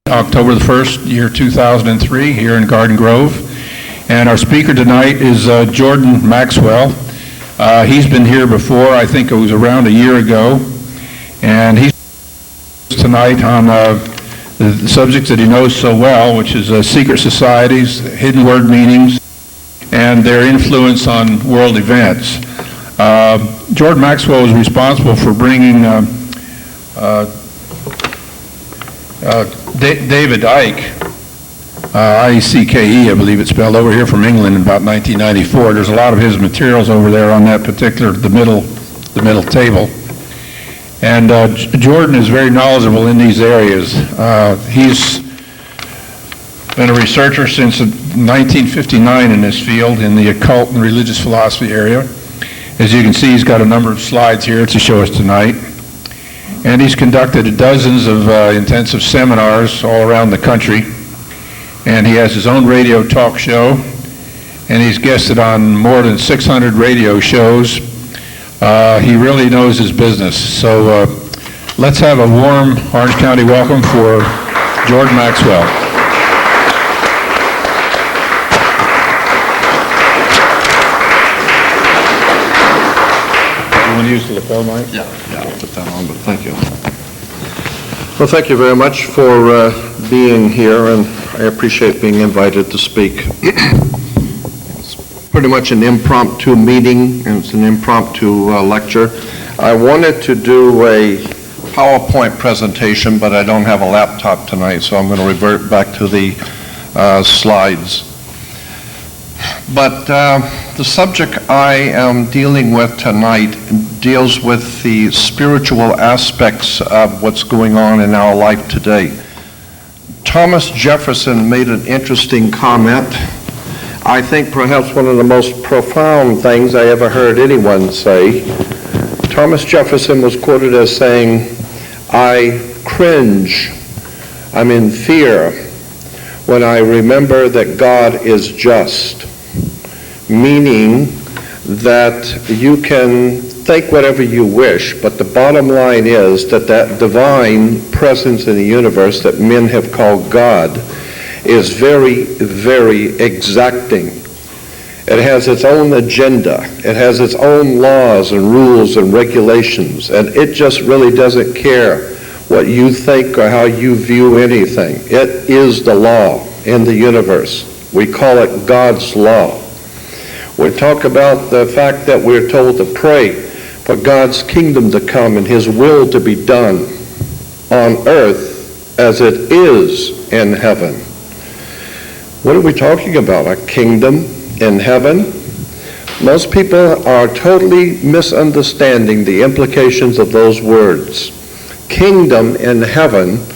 October the 1st, year 2003, here in Garden Grove. And our speaker tonight is Jordan Maxwell. He's been here before, I think it was around a year ago. And he's tonight on the subjects that he knows so well, which is secret societies, hidden word meanings, and their influence on world events. Jordan Maxwell is responsible for bringing David Icke, I-E-C-K-E, I believe it's spelled, over here from England in about 1994. There's a lot of his materials over there on that particular, the middle table. And Jordan is very knowledgeable in these areas. He's been a researcher since 1959 in this field, in the occult and religious philosophy area. As you can see, he's got a number of slides here to show us tonight. And he's conducted dozens of intensive seminars all around the country. And he has his own radio talk show. And he's guested on more than 600 radio shows. He really knows his business. So let's have a warm Orange County welcome for Jordan Maxwell. Use the lapel mic? Yeah, I'll put that on, but thank you. Well, thank you very much for being here, and I appreciate being invited to speak. It's pretty much an impromptu meeting, and it's an impromptu lecture. I wanted to do a PowerPoint presentation, but I don't have a laptop tonight, so I'm going to revert back to the slides. But the subject I am dealing with tonight deals with the spiritual aspects of what's going on in our life today. Thomas Jefferson made an interesting comment. I think perhaps one of the most profound things I ever heard anyone say. Thomas Jefferson was quoted as saying, "I cringe, I'm in fear when I remember that God is just." Meaning that you can think whatever you wish, but the bottom line is that that divine presence in the universe that men have called God is very, very exacting. It has its own agenda. It has its own laws and rules and regulations, and it just really doesn't care what you think or how you view anything. It is the law in the universe. We call it God's law. We talk about the fact that we're told to pray for God's kingdom to come and His will to be done on earth as it is in heaven. What are we talking about? A kingdom in heaven? Most people are totally misunderstanding the implications of those words. Kingdom in heaven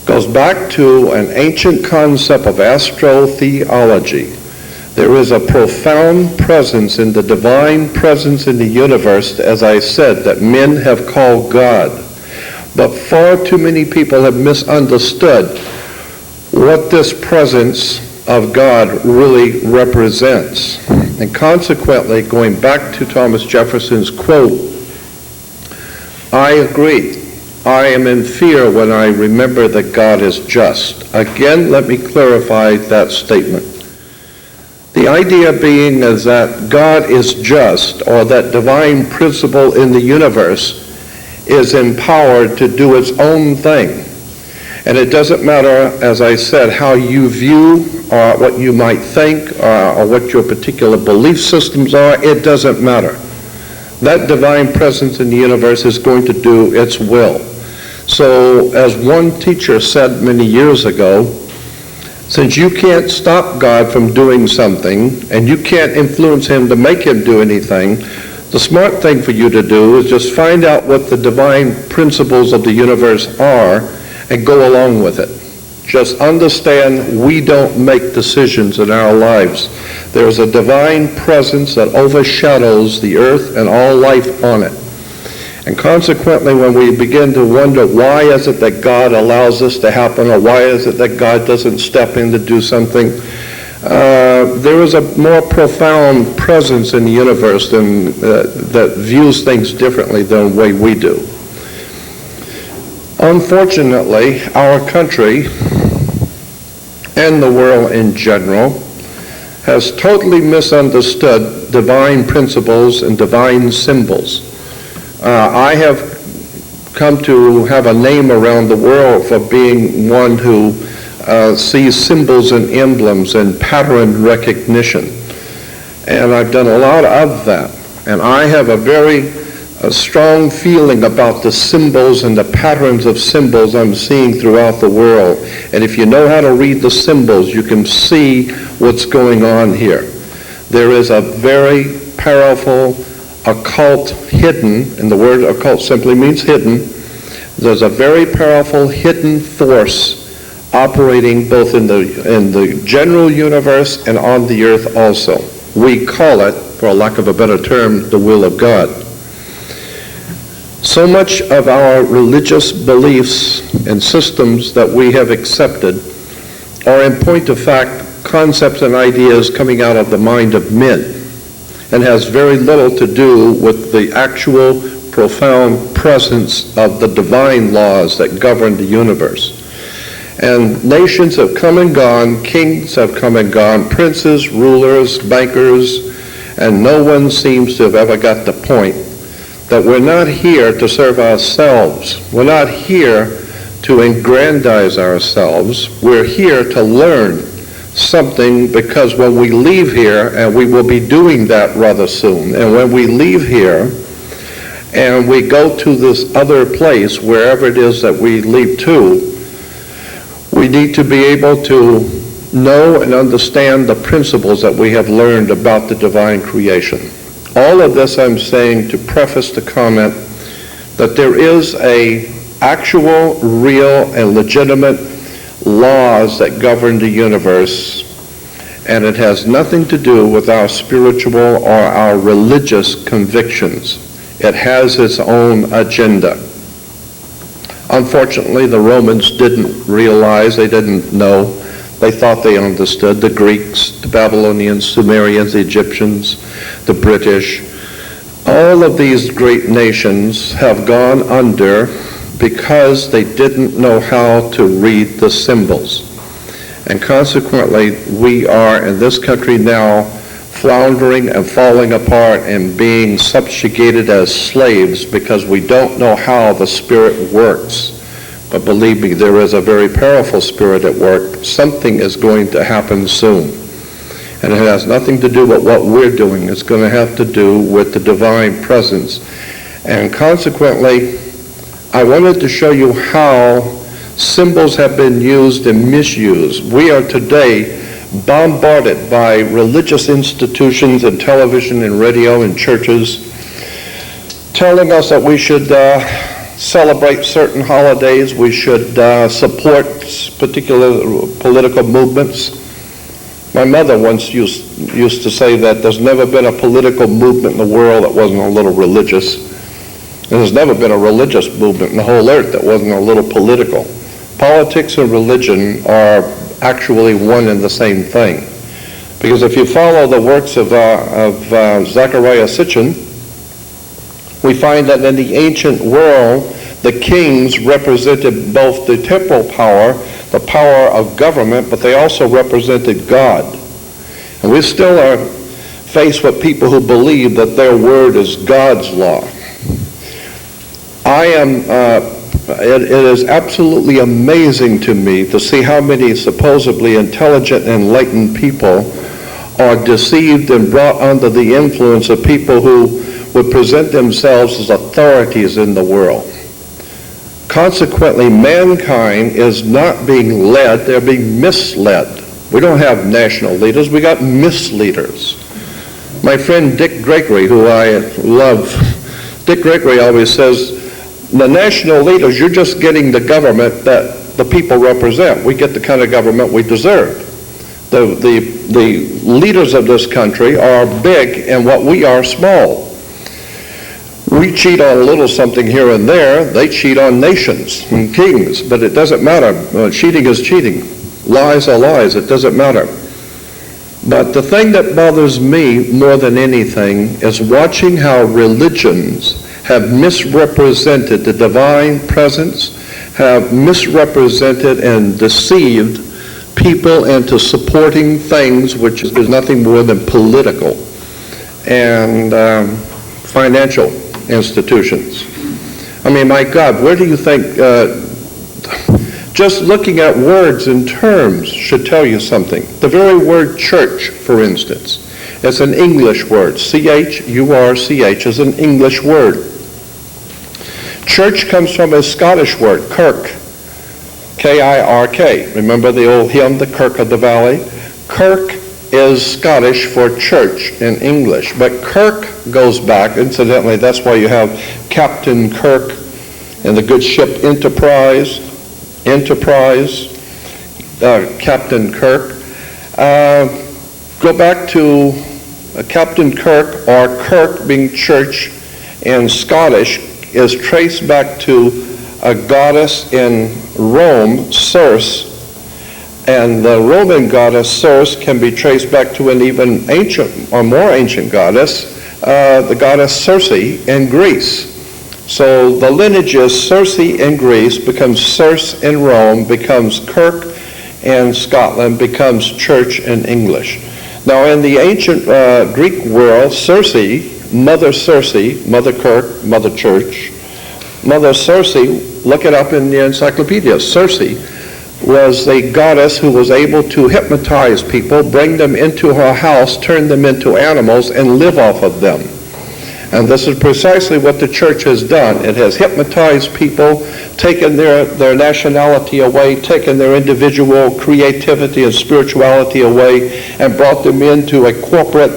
goes back to an ancient concept of astrotheology. There is a profound presence in the divine presence in the universe, as I said, that men have called God. But far too many people have misunderstood what this presence of God really represents. And consequently, going back to Thomas Jefferson's quote, I agree. I am in fear when I remember that God is just. Again, let me clarify that statement. The idea being is that God is just, or that divine principle in the universe is empowered to do its own thing. And it doesn't matter, as I said, how you view or what you might think or what your particular belief systems are. It doesn't matter. That divine presence in the universe is going to do its will. So, as one teacher said many years ago, since you can't stop God from doing something, and you can't influence Him to make Him do anything, the smart thing for you to do is just find out what the divine principles of the universe are and go along with it. Just understand we don't make decisions in our lives. There's a divine presence that overshadows the earth and all life on it. And consequently, when we begin to wonder why is it that God allows this to happen, or why is it that God doesn't step in to do something, there is a more profound presence in the universe that views things differently than the way we do. Unfortunately, our country and the world in general has totally misunderstood divine principles and divine symbols. I have come to have a name around the world for being one who sees symbols and emblems and pattern recognition. And I've done a lot of that. And I have a strong feeling about the symbols and the patterns of symbols I'm seeing throughout the world. And if you know how to read the symbols, you can see what's going on here. There is a very powerful occult hidden, and the word occult simply means hidden. There's a very powerful hidden force operating both in the general universe and on the earth also. We call it, for lack of a better term, the will of God. So much of our religious beliefs and systems that we have accepted are, in point of fact, concepts and ideas coming out of the mind of men, and has very little to do with the actual profound presence of the divine laws that govern the universe. And nations have come and gone, kings have come and gone, princes, rulers, bankers, and no one seems to have ever got the point that we're not here to serve ourselves. We're not here to aggrandize ourselves. We're here to learn something, because when we leave here, and we will be doing that rather soon, and when we leave here and we go to this other place, wherever it is that we leave to, we need to be able to know and understand the principles that we have learned about the divine creation. All of this I'm saying to preface the comment that there is a actual, real, and legitimate laws that govern the universe, and it has nothing to do with our spiritual or our religious convictions. It has its own agenda. Unfortunately, the Romans didn't realize, they didn't know, they thought they understood. The Greeks, the Babylonians, Sumerians, the Egyptians, the British, all of these great nations have gone under because they didn't know how to read the symbols. And consequently, we are in this country now floundering and falling apart and being subjugated as slaves because we don't know how the Spirit works. But believe me, there is a very powerful Spirit at work. Something is going to happen soon. And it has nothing to do with what we're doing. It's going to have to do with the divine presence. And consequently, I wanted to show you how symbols have been used and misused. We are today bombarded by religious institutions and television and radio and churches telling us that we should celebrate certain holidays, we should support particular political movements. My mother once used to say that there's never been a political movement in the world that wasn't a little religious. And there's never been a religious movement in the whole earth that wasn't a little political. Politics and religion are actually one and the same thing. Because if you follow the works of Zecharia Sitchin, we find that in the ancient world, the kings represented both the temporal power, the power of government, but they also represented God. And we still are faced with people who believe that their word is God's law. It is absolutely amazing to me to see how many supposedly intelligent, enlightened people are deceived and brought under the influence of people who would present themselves as authorities in the world. Consequently, mankind is not being led, they're being misled. We don't have national leaders, we got misleaders. My friend Dick Gregory, who I love, Dick Gregory always says, the national leaders, you're just getting the government that the people represent. We get the kind of government we deserve. The leaders of this country are big and what we are small. We cheat on a little something here and there. They cheat on nations and kings, but it doesn't matter. Cheating is cheating. Lies are lies. It doesn't matter. But the thing that bothers me more than anything is watching how religions have misrepresented the divine presence, have misrepresented and deceived people into supporting things which is nothing more than political and financial institutions. I mean, my God, where do you think, just looking at words and terms should tell you something. The very word church, for instance, is an English word. C-H-U-R-C-H is an English word. Church comes from a Scottish word, kirk, K-I-R-K. Remember the old hymn, The Kirk of the Valley? Kirk is Scottish for church in English, but Kirk goes back, incidentally, that's why you have Captain Kirk and the good ship Enterprise, Captain Kirk. Go back to Captain Kirk, or Kirk being church in Scottish, is traced back to a goddess in Rome, Circe, and the Roman goddess Circe can be traced back to an even ancient or more ancient goddess, the goddess Circe in Greece. So the lineage is Circe in Greece, becomes Circe in Rome, becomes Kirk in Scotland, becomes church in English. Now in the ancient Greek world, Circe, Mother Kirk, Mother Church, Mother Circe, look it up in the encyclopedia. Circe was a goddess who was able to hypnotize people, bring them into her house, turn them into animals, and live off of them. And this is precisely what the church has done. It has hypnotized people, taken their nationality away, taken their individual creativity and spirituality away, and brought them into a corporate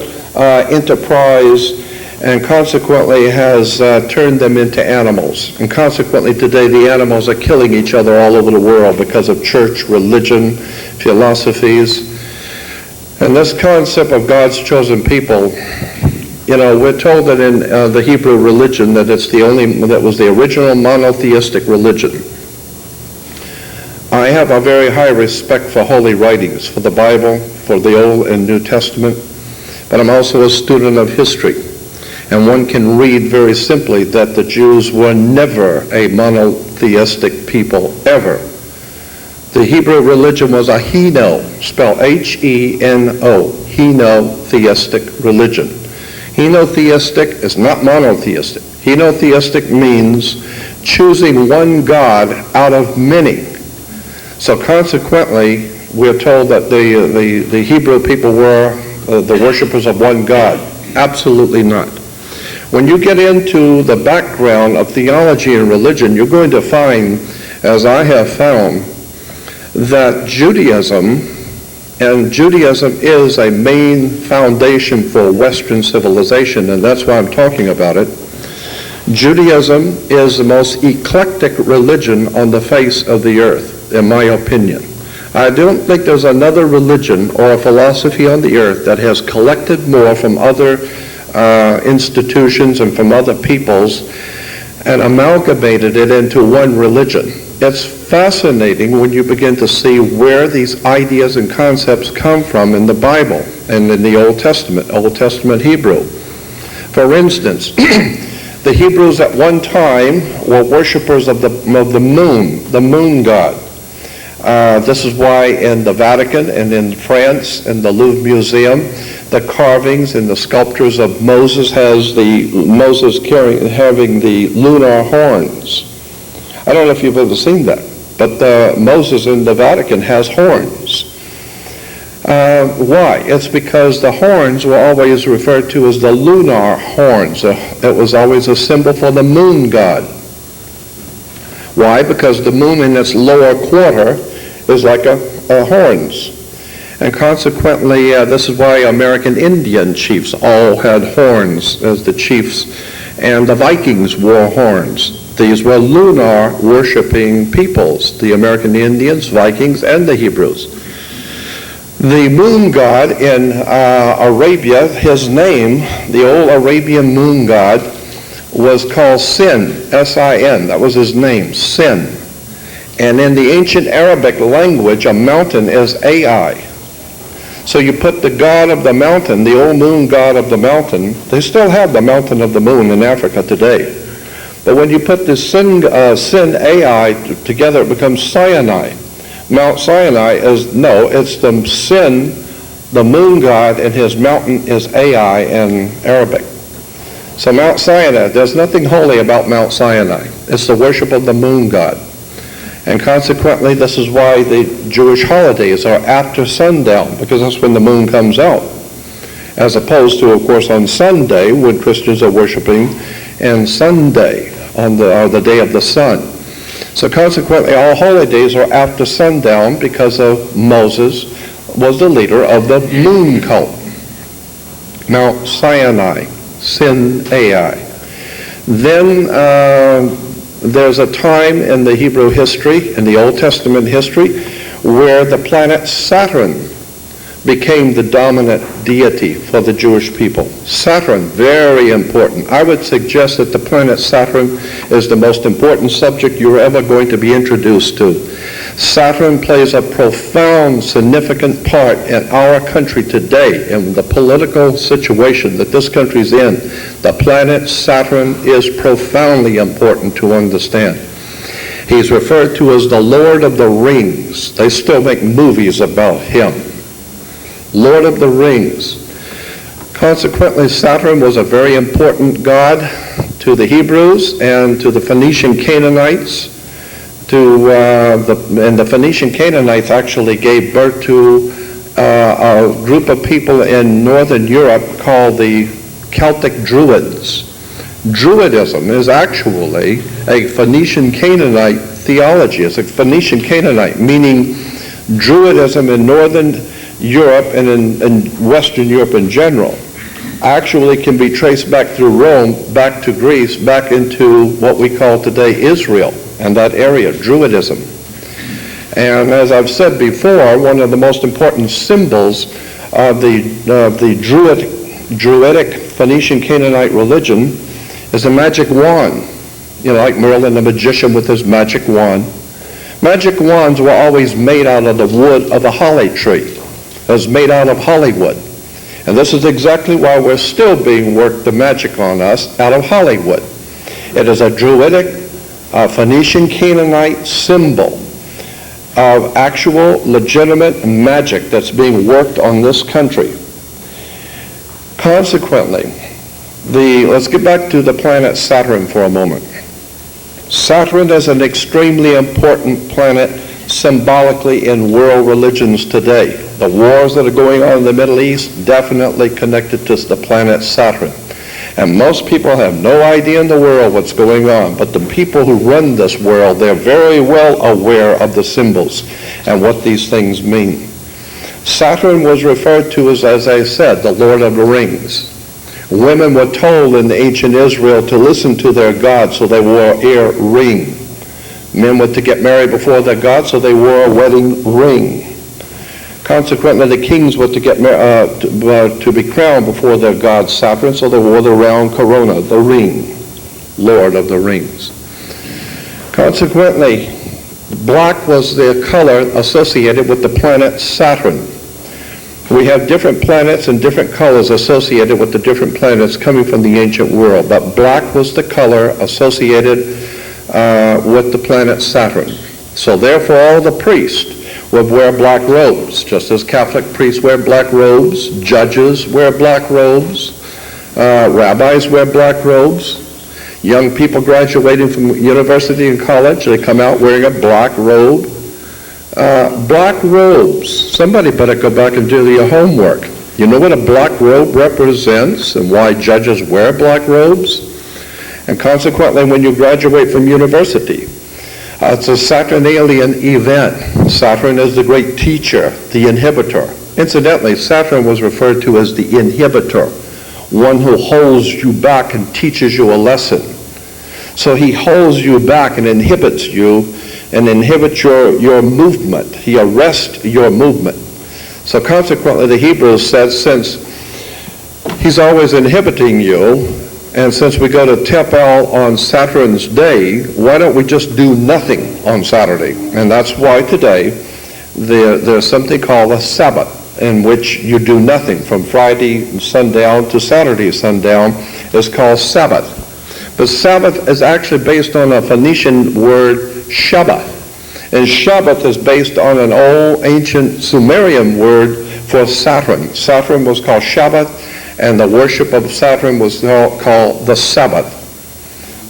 enterprise, and consequently has turned them into animals. And consequently today the animals are killing each other all over the world because of church, religion, philosophies. And this concept of God's chosen people, you know, we're told that in the Hebrew religion that that was the original monotheistic religion. I have a very high respect for holy writings, for the Bible, for the Old and New Testament, but I'm also a student of history. And one can read very simply that the Jews were never a monotheistic people, ever. The Hebrew religion was a heno, spelled H-E-N-O, henotheistic religion. Henotheistic is not monotheistic. Henotheistic means choosing one God out of many. So consequently, we're told that the Hebrew people were the worshipers of one God. Absolutely not. When you get into the background of theology and religion, you're going to find, as I have found, that Judaism is a main foundation for Western civilization, and that's why I'm talking about it. Judaism is the most eclectic religion on the face of the earth, in my opinion. I don't think there's another religion or a philosophy on the earth that has collected more from other institutions and from other peoples and amalgamated it into one religion. It's fascinating when you begin to see where these ideas and concepts come from in the Bible and in the Old Testament Hebrew. For instance, the Hebrews at one time were worshipers of the moon god. This is why in the Vatican and in France, in the Louvre Museum, the carvings and the sculptures of Moses having the lunar horns. I don't know if you've ever seen that, but Moses in the Vatican has horns. Why? It's because the horns were always referred to as the lunar horns. It was always a symbol for the moon god. Why? Because the moon in its lower quarter is like a horns. And consequently, this is why American Indian chiefs all had horns as the chiefs, and the Vikings wore horns. These were lunar worshiping peoples, the American Indians, Vikings, and the Hebrews. The moon god in Arabia, his name, the old Arabian moon god, was called Sin, S-I-N. That was his name, Sin. And in the ancient Arabic language, a mountain is Ai. So you put the god of the mountain, the old moon god of the mountain, they still have the mountain of the moon in Africa today. But when you put the Sin Ai together, it becomes Sinai. Mount Sinai is, no, it's the Sin, the moon god, and his mountain is Ai in Arabic. So Mount Sinai, there's nothing holy about Mount Sinai. It's the worship of the moon god. And consequently, this is why the Jewish holidays are after sundown, because that's when the moon comes out. As opposed to, of course, on Sunday, when Christians are worshiping, and Sunday, on the day of the sun. So consequently, all holidays are after sundown because of Moses was the leader of the moon cult. Mount Sinai, Sin Ai. Then there's a time in the Hebrew history, in the Old Testament history, where the planet Saturn became the dominant deity for the Jewish people. Saturn, very important. I would suggest that the planet Saturn is the most important subject you're ever going to be introduced to. Saturn plays a profound, significant part in our country today, in the political situation that this country's in. The planet Saturn is profoundly important to understand. He's referred to as the Lord of the Rings. They still make movies about him. Lord of the Rings. Consequently, Saturn was a very important god to the Hebrews and to the Phoenician Canaanites. And the Phoenician Canaanites actually gave birth to a group of people in northern Europe called the Celtic Druids. Druidism is actually a Phoenician Canaanite theology. It's a Phoenician Canaanite, meaning Druidism in northern Europe and in Western Europe in general actually can be traced back through Rome, back to Greece, back into what we call today Israel and that area, Druidism. And as I've said before, one of the most important symbols of the Druidic Phoenician Canaanite religion is a magic wand. You know, like Merlin the magician with his magic wand. Magic wands were always made out of the wood of a holly tree. It was made out of Hollywood. And this is exactly why we're still being worked the magic on us out of Hollywood. It is a Druidic, Phoenician Canaanite symbol of actual legitimate magic that's being worked on this country. Consequently, let's get back to the planet Saturn for a moment. Saturn is an extremely important planet symbolically in world religions today. The wars that are going on in the Middle East definitely connected to the planet Saturn. And most people have no idea in the world what's going on, but the people who run this world, they're very well aware of the symbols and what these things mean. Saturn was referred to as I said, the Lord of the Rings. Women were told in ancient Israel to listen to their god, so they wore an ear ring. Men were to get married before their god, so they wore a wedding ring. Consequently, the kings were to get to be crowned before their god Saturn, so they wore the round corona, the ring, Lord of the Rings. Consequently, black was the color associated with the planet Saturn. We have different planets and different colors associated with the different planets coming from the ancient world, but black was the color associated with the planet Saturn. So therefore all the priests would wear black robes, just as Catholic priests wear black robes, judges wear black robes, rabbis wear black robes. Young people graduating from university and college, they come out wearing a black robe. Black robes, somebody better go back and do your homework. You know what a black robe represents and why judges wear black robes? And consequently, when you graduate from university, it's a Saturnalian event. Saturn is the great teacher, the inhibitor. Incidentally, Saturn was referred to as the inhibitor, one who holds you back and teaches you a lesson. So he holds you back and inhibits you and inhibits your movement. He arrests your movement. So consequently, the Hebrews said, since he's always inhibiting you, and since we go to Tepal on Saturn's day, why don't we just do nothing on Saturday? And that's why today there's something called a Sabbath, in which you do nothing from Friday sundown to Saturday sundown. Is called Sabbath. But Sabbath is actually based on a Phoenician word, Shabbat. And Shabbat is based on an old ancient Sumerian word for Saturn. Saturn was called Shabbat, and the worship of Saturn was called the Sabbath.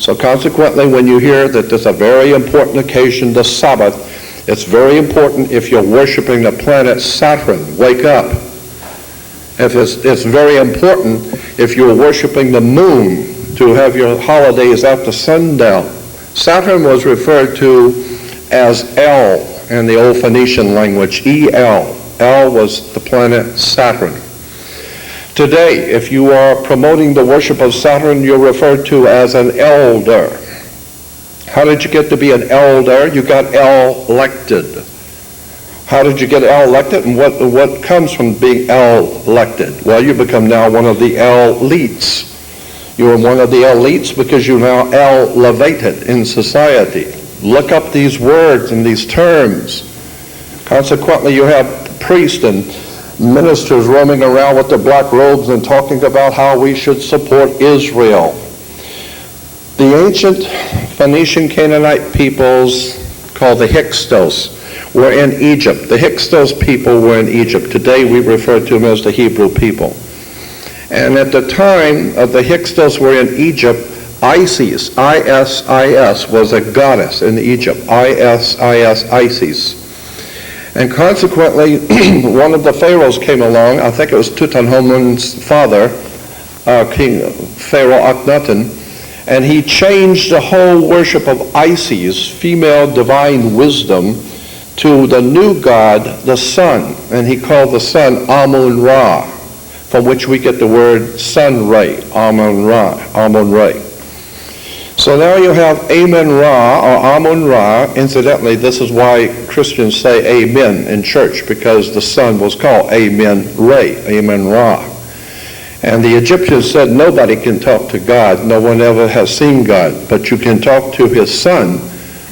So consequently, when you hear that there's a very important occasion, the Sabbath, it's very important if you're worshiping the planet Saturn. Wake up. It's very important if you're worshiping the moon to have your holidays after sundown. Saturn was referred to as El in the old Phoenician language, El. El was the planet Saturn. Today, if you are promoting the worship of Saturn, you're referred to as an elder. How did you get to be an elder? You got elected. How did you get elected, and what comes from being elected? Well, you become now one of the elites. You are one of the elites because you're now elevated in society. Look up these words and these terms. Consequently, you have priests and ministers roaming around with their black robes and talking about how we should support Israel. The ancient Phoenician Canaanite peoples called the Hyksos were in Egypt. The Hyksos people were in Egypt. Today we refer to them as the Hebrew people. And at the time of the Hyksos were in Egypt, Isis, I-S-I-S, was a goddess in Egypt. I-S-I-S, Isis. And consequently, one of the pharaohs came along, I think it was Tutankhamun's father, King Pharaoh Akhenaten, and he changed the whole worship of Isis, female divine wisdom, to the new god, the sun. And he called the sun Amun-Ra, from which we get the word sun ray, Amun-Ra, Amun-Ra. So now you have Amen-Ra or Amun-Ra. Incidentally, this is why Christians say amen in church, because the sun was called Amen-Ra, Amen-Ra. And the Egyptians said nobody can talk to God. No one ever has seen God. But you can talk to his son,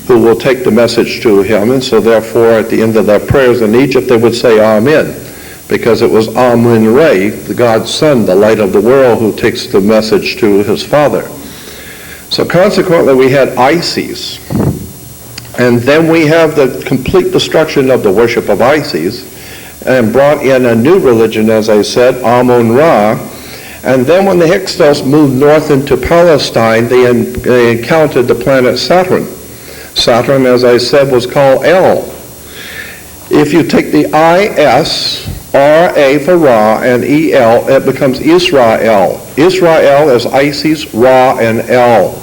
who will take the message to him. And so therefore, at the end of their prayers in Egypt, they would say Amen, because it was Amun-Ra, the God's son, the light of the world, who takes the message to his father. So consequently, we had Isis. And then we have the complete destruction of the worship of Isis, and brought in a new religion, as I said, Amun-Ra. And then when the Hyksos moved north into Palestine, they encountered the planet Saturn. Saturn, as I said, was called El. If you take the I-S, R-A for Ra, and E-L, it becomes Israel. Israel is Isis, Ra, and El.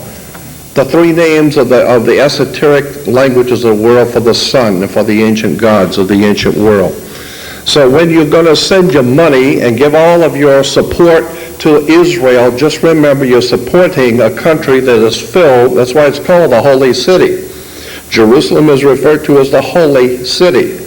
The three names of the esoteric languages of the world for the sun and for the ancient gods of the ancient world. So when you're going to send your money and give all of your support to Israel, just remember you're supporting a country that is filled, that's why it's called the Holy City. Jerusalem is referred to as the Holy City.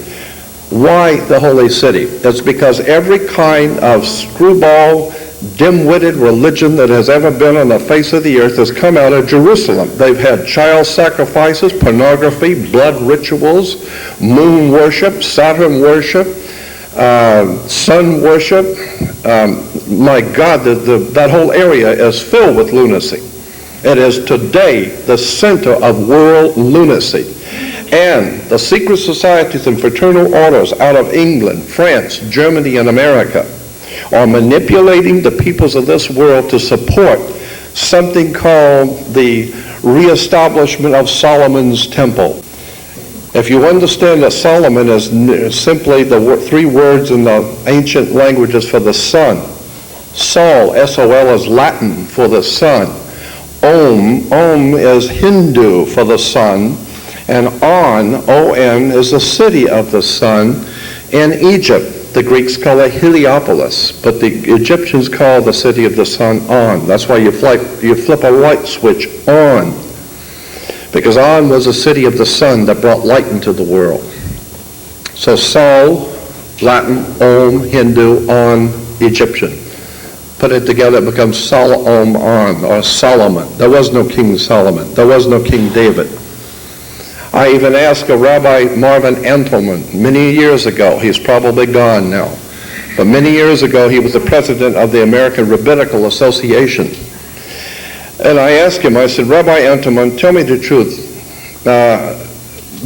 Why the Holy City? It's because every kind of screwball, dim-witted religion that has ever been on the face of the earth has come out of Jerusalem. They've had child sacrifices, pornography, blood rituals, moon worship, Saturn worship, sun worship. My God, that whole area is filled with lunacy. It is today the center of world lunacy. And the secret societies and fraternal orders out of England, France, Germany, and America are manipulating the peoples of this world to support something called the reestablishment of Solomon's temple. If you understand that Solomon is simply the three words in the ancient languages for the sun. Sol, S-O-L, is Latin for the sun. Om is Hindu for the sun. And On, O-N, is the city of the sun in Egypt. The Greeks call it Heliopolis, but the Egyptians call the city of the sun On. That's why you flip a light switch on, because On was the city of the sun that brought light into the world. So Sol, Latin, Om, Hindu, On, Egyptian. Put it together, it becomes Solomon, or Solomon. There was no King Solomon. There was no King David. I even asked a Rabbi Marvin Entelman many years ago. He's probably gone now. But many years ago, he was the president of the American Rabbinical Association. And I asked him, I said, Rabbi Entelman, tell me the truth.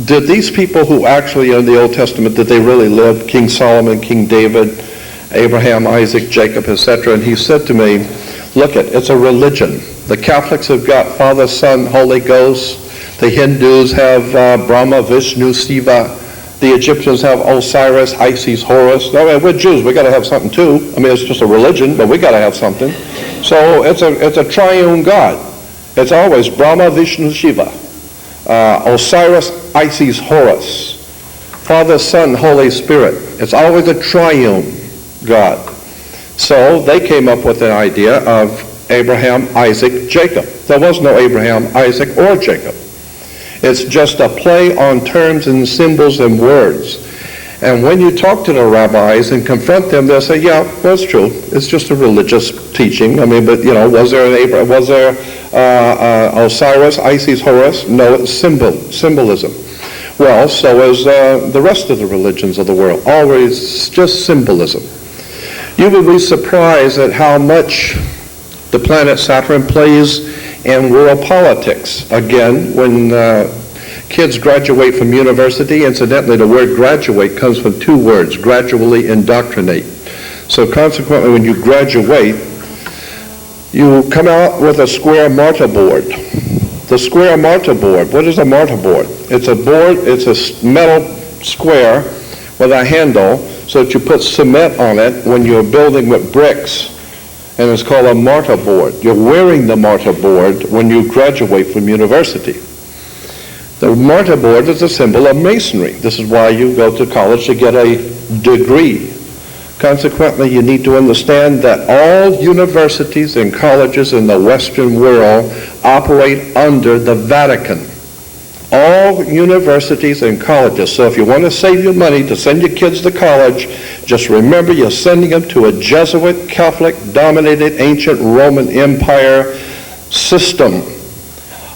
did these people who actually in the Old Testament, did they really live? King Solomon, King David, Abraham, Isaac, Jacob, etc. And he said to me, look, it's a religion. The Catholics have got Father, Son, Holy Ghost. The Hindus have Brahma, Vishnu, Shiva. The Egyptians have Osiris, Isis, Horus. I mean, we're Jews. We got to have something too. I mean, it's just a religion, but we got to have something. So it's a triune God. It's always Brahma, Vishnu, Shiva, Osiris, Isis, Horus, Father, Son, Holy Spirit. It's always a triune God. So they came up with an idea of Abraham, Isaac, Jacob. There was no Abraham, Isaac, or Jacob. It's just a play on terms and symbols and words. And when you talk to the rabbis and confront them, they'll say, yeah, that's true. It's just a religious teaching. I mean, but, was there Osiris, Isis, Horus? No, it's symbolism. Well, so is the rest of the religions of the world. Always just symbolism. You will be surprised at how much the planet Saturn plays in world politics. Again, when kids graduate from university, incidentally, the word graduate comes from two words, gradually indoctrinate. So consequently, when you graduate, you come out with a square martyr board. The square martyr board, what is a martyr board? It's a board, it's a metal square with a handle so that you put cement on it when you're building with bricks. And it's called a martyr board. You're wearing the martyr board when you graduate from university. The martyr board is a symbol of masonry. This is why you go to college to get a degree. Consequently, you need to understand that all universities and colleges in the Western world operate under the Vatican. All universities and colleges. So if you want to save your money to send your kids to college, just remember you're sending them to a Jesuit, Catholic-dominated ancient Roman Empire system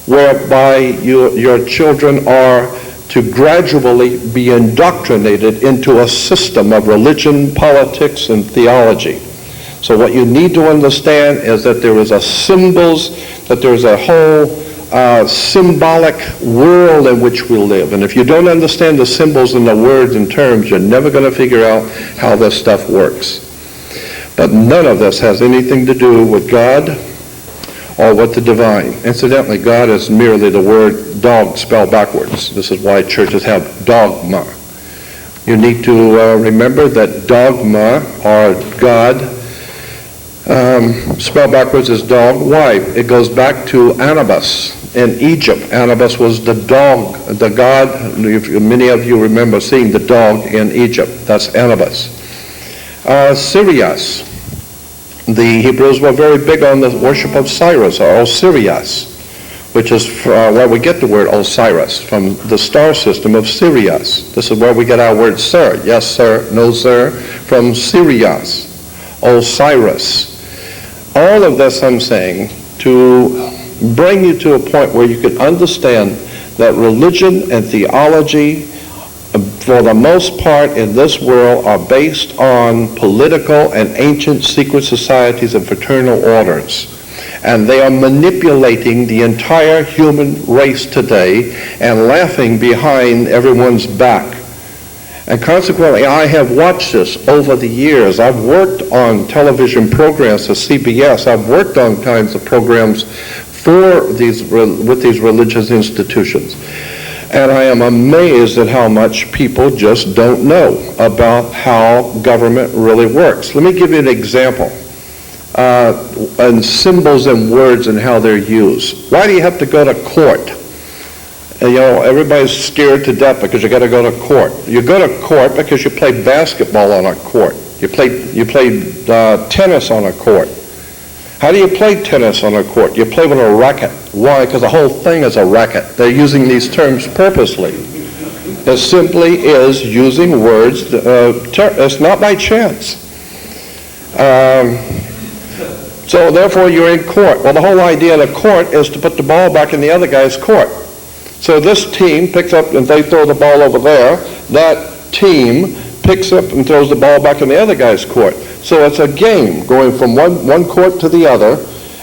whereby your children are to gradually be indoctrinated into a system of religion, politics, and theology. So what you need to understand is that there is a whole symbolic world in which we live. And if you don't understand the symbols and the words and terms, you're never going to figure out how this stuff works. But none of this has anything to do with God or with the divine. Incidentally, God is merely the word dog spelled backwards. This is why churches have dogma. You need to remember that dogma or God spelled backwards is dog. Why? It goes back to Anubis in Egypt. Anubis was the dog, the god. Many of you remember seeing the dog in Egypt. That's Anubis. Sirius. The Hebrews were very big on the worship of Cyrus, or Osiris, which is where we get the word Osiris, from the star system of Sirius. This is where we get our word sir. Yes, sir. No, sir. From Sirius. Osiris. All of this I'm saying to bring you to a point where you can understand that religion and theology, for the most part in this world, are based on political and ancient secret societies and fraternal orders. And they are manipulating the entire human race today and laughing behind everyone's back. And consequently, I have watched this over the years. I've worked on television programs for CBS. I've worked on kinds of programs with these religious institutions. And I am amazed at how much people just don't know about how government really works. Let me give you an example. And symbols and words and how they're used. Why do you have to go to court? And, everybody's scared to death because you got to go to court. You go to court because you play basketball on a court. You play tennis on a court. How do you play tennis on a court? You play with a racket. Why? Because the whole thing is a racket. They're using these terms purposely. It simply is using words. It's not by chance. So therefore you're in court. Well, the whole idea of the court is to put the ball back in the other guy's court. So this team picks up and they throw the ball over there. That team picks up and throws the ball back in the other guy's court. So it's a game going from one court to the other,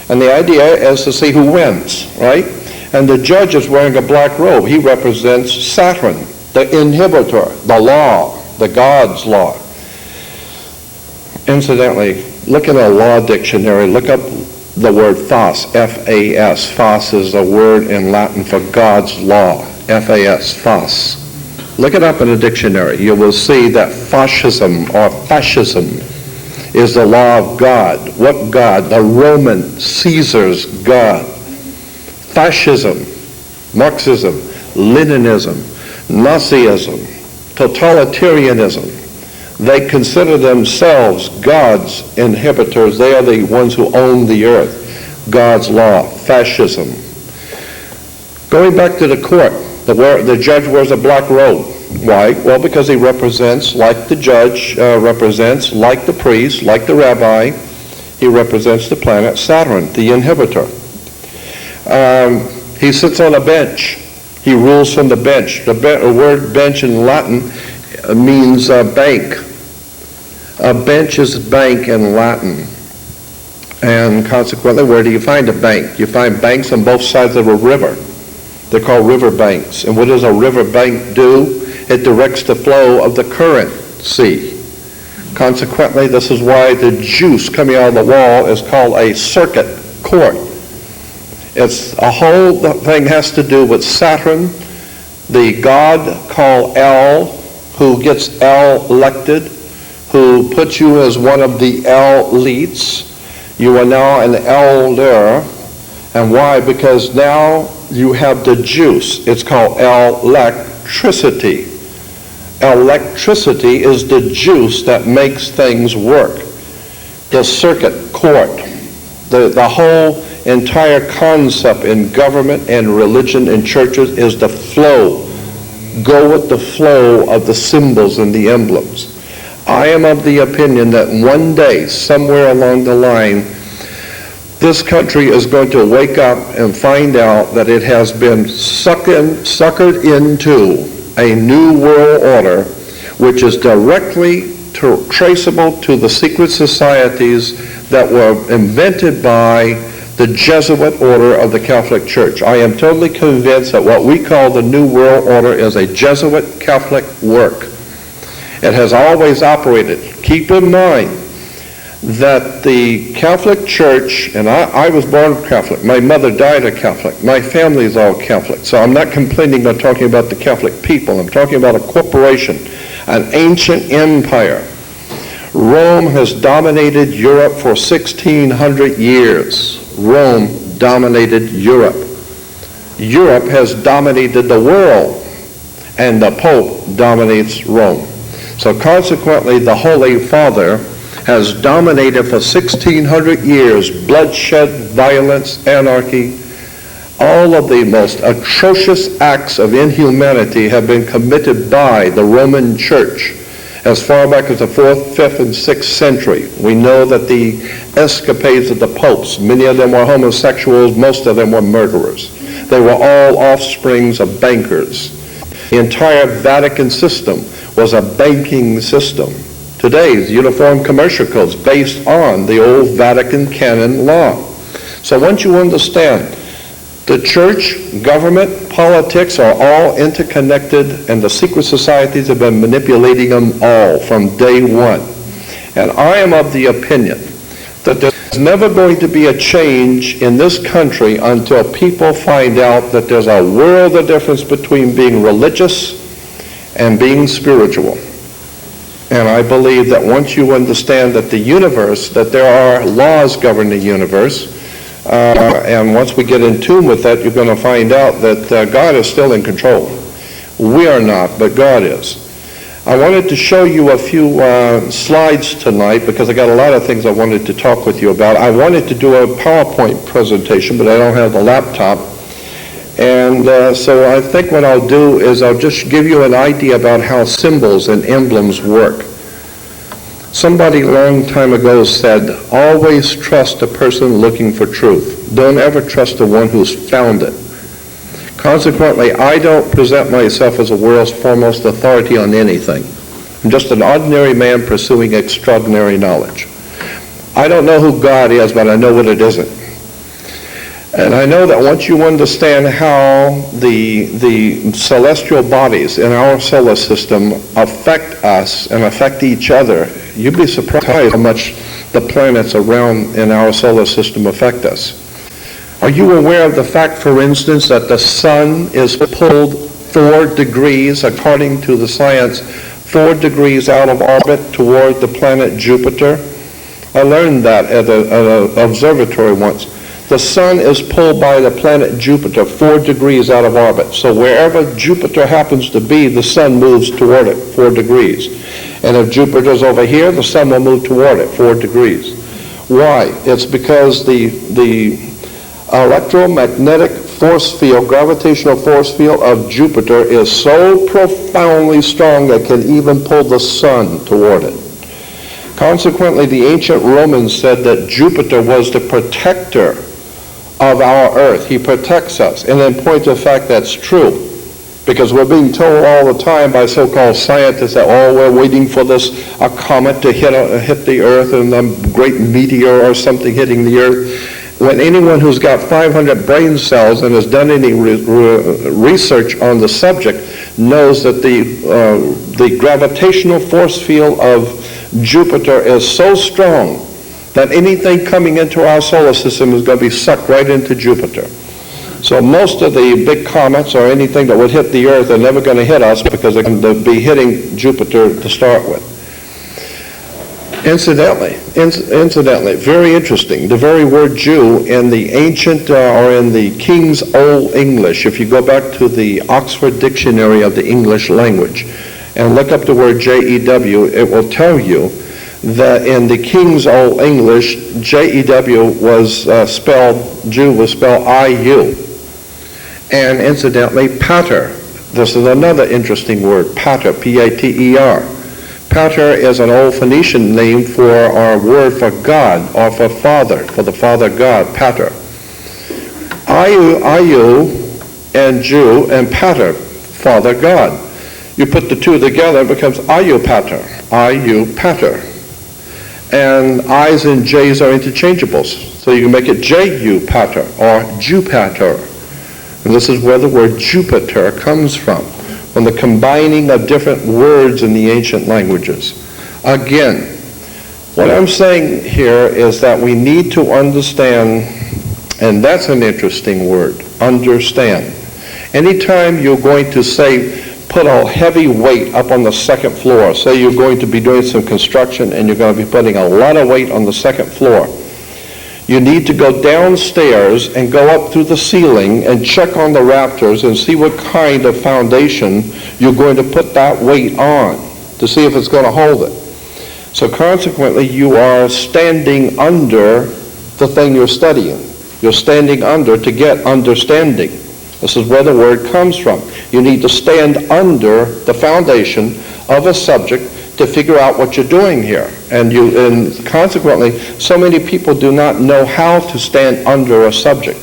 and the idea is to see who wins, right? And the judge is wearing a black robe. He represents Saturn, the inhibitor, the law, the God's law. Incidentally, look at a law dictionary. Look up the word fas, F-A-S. Fas is a word in Latin for God's law, F-A-S, fas. Look it up in a dictionary. You will see that fascism is the law of God. What God? The Roman Caesar's God. Fascism, Marxism, Leninism, Nazism, totalitarianism. They consider themselves God's inhibitors. They are the ones who own the earth. God's law, fascism. Going back to the court, the judge wears a black robe. Why? Well, because he represents, like the judge represents, like the priest, like the rabbi, he represents the planet Saturn, the inhibitor. He sits on a bench. He rules from the bench. The word bench in Latin means bank. A bench is bank in Latin. And consequently, where do you find a bank? You find banks on both sides of a river. They're called river banks. And what does a river bank do? It directs the flow of the current sea. Consequently, this is why the juice coming out of the wall is called a circuit court. It's a whole thing has to do with Saturn, the god called El, who gets El elected, who puts you as one of the elites. You are now an elder. And why? Because now you have the juice. It's called electricity. Electricity is the juice that makes things work. The circuit court, the whole entire concept in government and religion and churches is the flow. Go with the flow of the symbols and the emblems. I am of the opinion that one day, somewhere along the line, this country is going to wake up and find out that it has been suckered into a new world order, which is directly traceable to the secret societies that were invented by the Jesuit order of the Catholic Church. I am totally convinced that what we call the New World Order is a Jesuit Catholic work. It has always operated. Keep in mind that the Catholic Church, and I was born Catholic, my mother died a Catholic, my family is all Catholic, so I'm not complaining or talking about the Catholic people, I'm talking about a corporation, an ancient empire. Rome has dominated Europe for 1,600 years. Rome dominated Europe. Europe has dominated the world, and the Pope dominates Rome. So consequently, the Holy Father has dominated for 1,600 years bloodshed, violence, anarchy. All of the most atrocious acts of inhumanity have been committed by the Roman Church as far back as the 4th, 5th, and 6th century. We know that the escapades of the popes, many of them were homosexuals, most of them were murderers. They were all offsprings of bankers. The entire Vatican system was a banking system. Today's Uniform Commercial Code is based on the old Vatican canon law. So once you understand, the church, government, politics are all interconnected, and the secret societies have been manipulating them all from day one. And I am of the opinion that there's never going to be a change in this country until people find out that there's a world of difference between being religious and being spiritual. And I believe that once you understand that the universe, that there are laws governing the universe, and once we get in tune with that, you're going to find out that God is still in control. We are not, but God is. I wanted to show you a few slides tonight because I got a lot of things I wanted to talk with you about. I wanted to do a PowerPoint presentation, but I don't have the laptop. And so I think what I'll do is I'll just give you an idea about how symbols and emblems work. Somebody a long time ago said, always trust a person looking for truth. Don't ever trust the one who's found it. Consequently, I don't present myself as the world's foremost authority on anything. I'm just an ordinary man pursuing extraordinary knowledge. I don't know who God is, but I know what it isn't. And I know that once you understand how the celestial bodies in our solar system affect us and affect each other, you'd be surprised how much the planets around in our solar system affect us. Are you aware of the fact, for instance, that the sun is pulled 4 degrees, according to the science, 4 degrees out of orbit toward the planet Jupiter? I learned that at an observatory once. The sun is pulled by the planet Jupiter 4 degrees out of orbit. So wherever Jupiter happens to be, the sun moves toward it 4 degrees. And if Jupiter's over here, the sun will move toward it 4 degrees. Why? It's because the electromagnetic force field, gravitational force field of Jupiter is so profoundly strong that it can even pull the sun toward it. Consequently, the ancient Romans said that Jupiter was the protector of our earth. He protects us. And in point of fact, that's true. Because we're being told all the time by so-called scientists that, we're waiting for this, a comet to hit the earth and a great meteor or something hitting the earth. When anyone who's got 500 brain cells and has done any research on the subject knows that the gravitational force field of Jupiter is so strong that anything coming into our solar system is going to be sucked right into Jupiter. So most of the big comets or anything that would hit the Earth are never going to hit us because they're going to be hitting Jupiter to start with. Incidentally, very interesting, the very word Jew in the ancient or in the King's Old English, if you go back to the Oxford Dictionary of the English language and look up the word J-E-W, it will tell you that in the King's Old English, J-E-W was spelled, Jew was spelled I-U. And incidentally, pater, this is another interesting word, pater, P-A-T-E-R. Pater is an old Phoenician name for our word for God, or for Father, for the Father God, pater. I-U, and Jew, and pater, Father God. You put the two together, it becomes I-U pater, I-U pater. And I's and J's are interchangeables. So you can make it J-U pater, or Jupater. And this is where the word Jupiter comes from the combining of different words in the ancient languages. Again, what I'm saying here is that we need to understand, and that's an interesting word, understand. Anytime you're going to say, put a heavy weight up on the second floor, say you're going to be doing some construction and you're going to be putting a lot of weight on the second floor, you need to go downstairs and go up through the ceiling and check on the rafters and see what kind of foundation you're going to put that weight on to see if it's going to hold it. So consequently, you are standing under the thing you're studying. You're standing under to get understanding. This is where the word comes from. You need to stand under the foundation of a subject to figure out what you're doing here. And consequently, so many people do not know how to stand under a subject.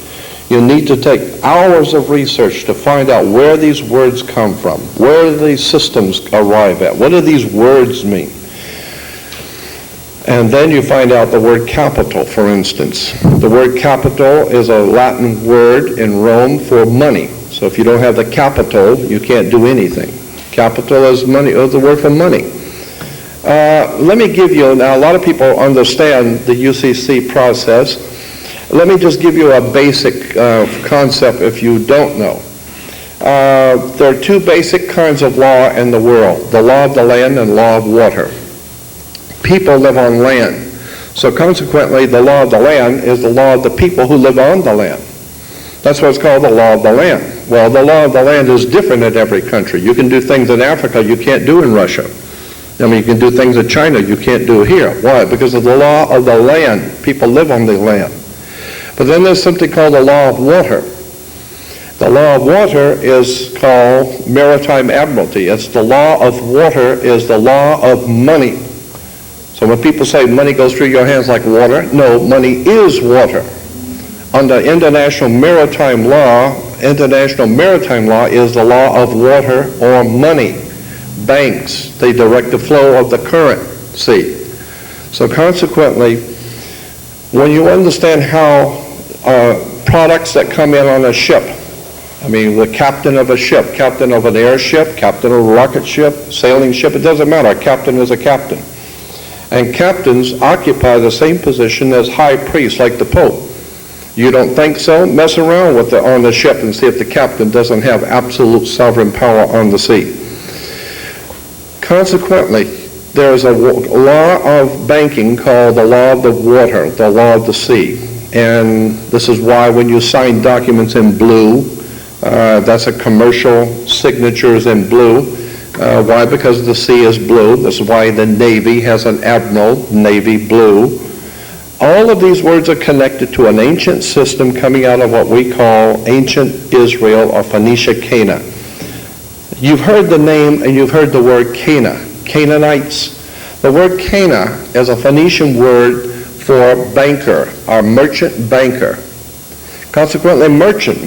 You need to take hours of research to find out where these words come from, where these systems arrive at, what do these words mean? And then you find out the word capital, for instance. The word capital is a Latin word in Rome for money. So if you don't have the capital, you can't do anything. Capital is money, is the word for money. Let me give you, now a lot of people understand the UCC process. Let me just give you a basic concept if you don't know. There are two basic kinds of law in the world, the law of the land and law of water. People live on land. So consequently, the law of the land is the law of the people who live on the land. That's what's called the law of the land. Well, the law of the land is different in every country. You can do things in Africa you can't do in Russia. I mean, you can do things in China you can't do here. Why? Because of the law of the land. People live on the land. But then there's something called the law of water. The law of water is called maritime admiralty. It's the law of water is the law of money. So when people say money goes through your hands like water, no, money is water. Under international maritime law is the law of water or money. Banks, they direct the flow of the currency. So consequently, when you understand how products that come in on a ship. I mean, the captain of a ship, captain of an airship, captain of a rocket ship, sailing ship, it doesn't matter. A captain is a captain. And captains occupy the same position as high priests, like the Pope. You don't think so? Mess around with on the ship and see if the captain doesn't have absolute sovereign power on the sea. Consequently, there is a law of banking called the law of the water, the law of the sea. And this is why when you sign documents in blue, that's a commercial signatures in blue. Why? Because the sea is blue. That's why the Navy has an admiral, Navy blue. All of these words are connected to an ancient system coming out of what we call ancient Israel or Phoenicia Cana. You've heard the name and you've heard the word Cana, Canaanites. The word Cana is a Phoenician word for banker or merchant banker. Consequently, merchant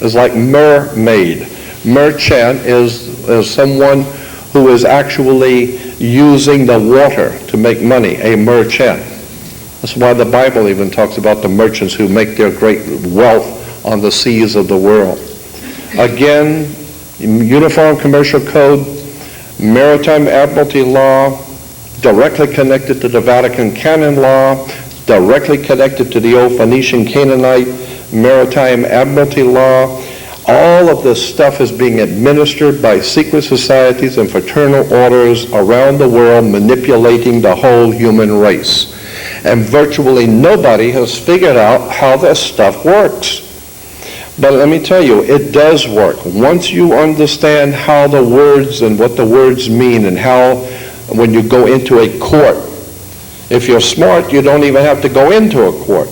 is like mermaid. Merchant is someone who is actually using the water to make money, a merchant. That's why the Bible even talks about the merchants who make their great wealth on the seas of the world. Again, Uniform Commercial Code, Maritime Admiralty Law, directly connected to the Vatican Canon Law, directly connected to the old Phoenician Canaanite Maritime Admiralty Law. All of this stuff is being administered by secret societies and fraternal orders around the world, manipulating the whole human race. And virtually nobody has figured out how this stuff works. But let me tell you, it does work. Once you understand how the words and what the words mean and how, when you go into a court, if you're smart, you don't even have to go into a court.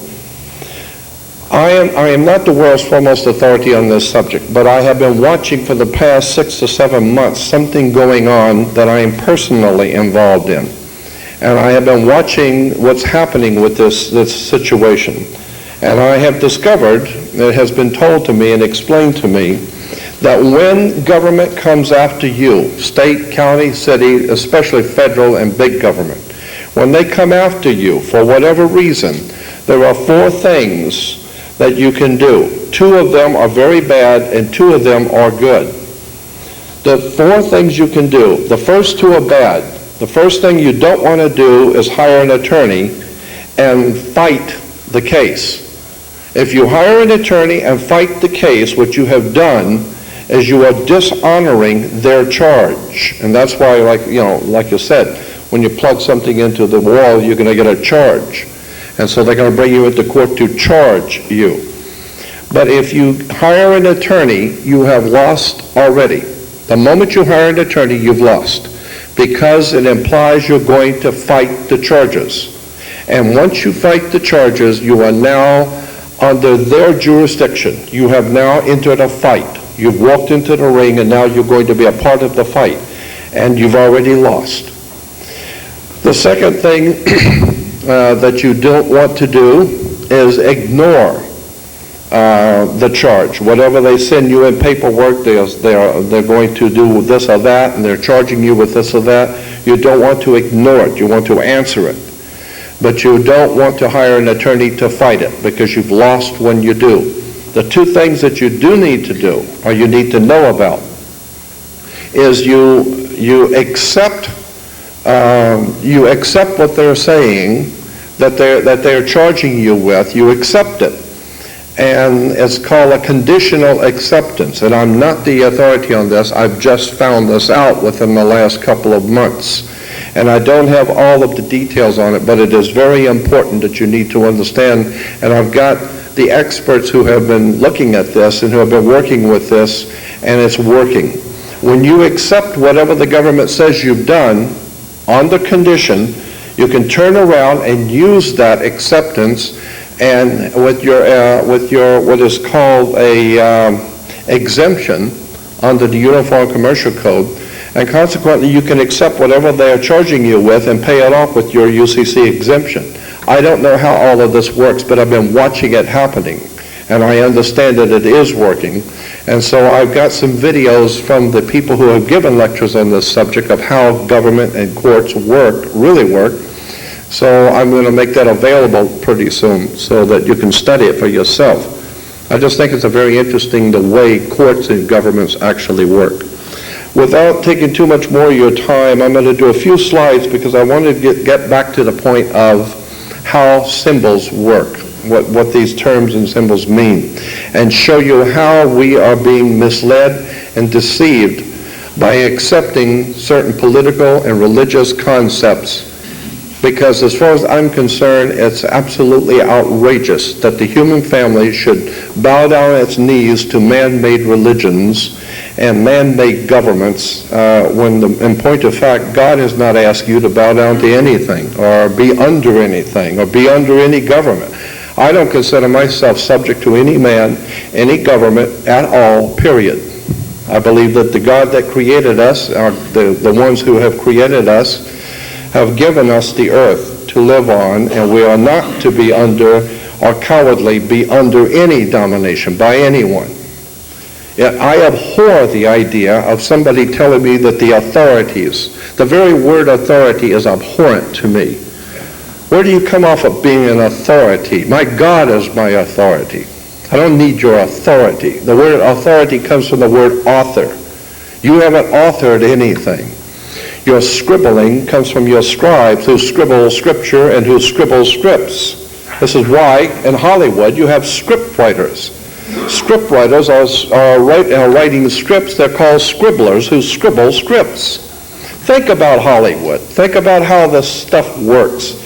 I am not the world's foremost authority on this subject, but I have been watching for the past 6 to 7 months something going on that I am personally involved in. And I have been watching what's happening with this situation. And I have discovered, it has been told to me and explained to me, that when government comes after you, state, county, city, especially federal and big government, when they come after you for whatever reason, there are 4 things that you can do. 2 of them are very bad and 2 of them are good. The 4 things you can do, the first 2 are bad. The first thing you don't want to do is hire an attorney and fight the case. If you hire an attorney and fight the case, what you have done is you are dishonoring their charge. And that's why, like you said, when you plug something into the wall, you're going to get a charge. And so they're going to bring you into court to charge you. But if you hire an attorney, you have lost already. The moment you hire an attorney, you've lost, because it implies you're going to fight the charges. And once you fight the charges, you are now under their jurisdiction. You have now entered a fight. You've walked into the ring, and now you're going to be a part of the fight. And you've already lost. The second thing that you don't want to do is ignore the charge. Whatever they send you in paperwork, they're going to do this or that, and they're charging you with this or that. You don't want to ignore it. You want to answer it. But you don't want to hire an attorney to fight it, because you've lost when you do. The 2 things that you do need to do, or you need to know about, is you accept what they're saying, that they're charging you with. You accept it. And it's called a conditional acceptance. And I'm not the authority on this. I've just found this out within the last couple of months. And I don't have all of the details on it, but it is very important that you need to understand. And I've got the experts who have been looking at this and who have been working with this, and it's working. When you accept whatever the government says you've done on the condition, you can turn around and use that acceptance, and with your what is called a exemption under the Uniform Commercial Code, and consequently you can accept whatever they are charging you with and pay it off with your UCC exemption. I don't know how all of this works, but I've been watching it happening, and I understand that it is working. And so I've got some videos from the people who have given lectures on this subject of how government and courts really work, So I'm going to make that available pretty soon so that you can study it for yourself. I just think it's a very interesting the way courts and governments actually work. Without taking too much more of your time, I'm going to do a few slides because I want to get back to the point of how symbols work, what these terms and symbols mean, and show you how we are being misled and deceived by accepting certain political and religious concepts. Because as far as I'm concerned, it's absolutely outrageous that the human family should bow down its knees to man-made religions and man-made governments when, in point of fact, God has not asked you to bow down to anything or be under anything or be under any government. I don't consider myself subject to any man, any government at all, period. I believe that the God that created us, the ones who have created us, have given us the earth to live on, and we are not to be under or cowardly be under any domination by anyone. Yet I abhor the idea of somebody telling me that the authorities, the very word authority is abhorrent to me. Where do you come off of being an authority? My God is my authority. I don't need your authority. The word authority comes from the word author. You haven't authored anything. Your scribbling comes from your scribes who scribble scripture and who scribble scripts. This is why in Hollywood you have script writers. Script writers are writing scripts. They're called scribblers who scribble scripts. Think about Hollywood. Think about how this stuff works.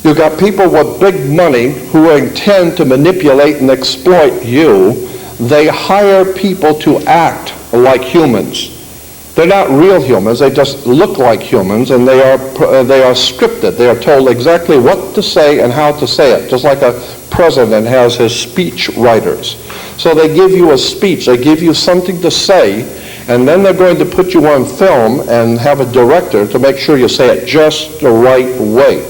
You've got people with big money who intend to manipulate and exploit you. They hire people to act like humans. They're not real humans. They just look like humans, and they are scripted. They are told exactly what to say and how to say it, just like a president has his speech writers. So they give you a speech. They give you something to say, and then they're going to put you on film and have a director to make sure you say it just the right way.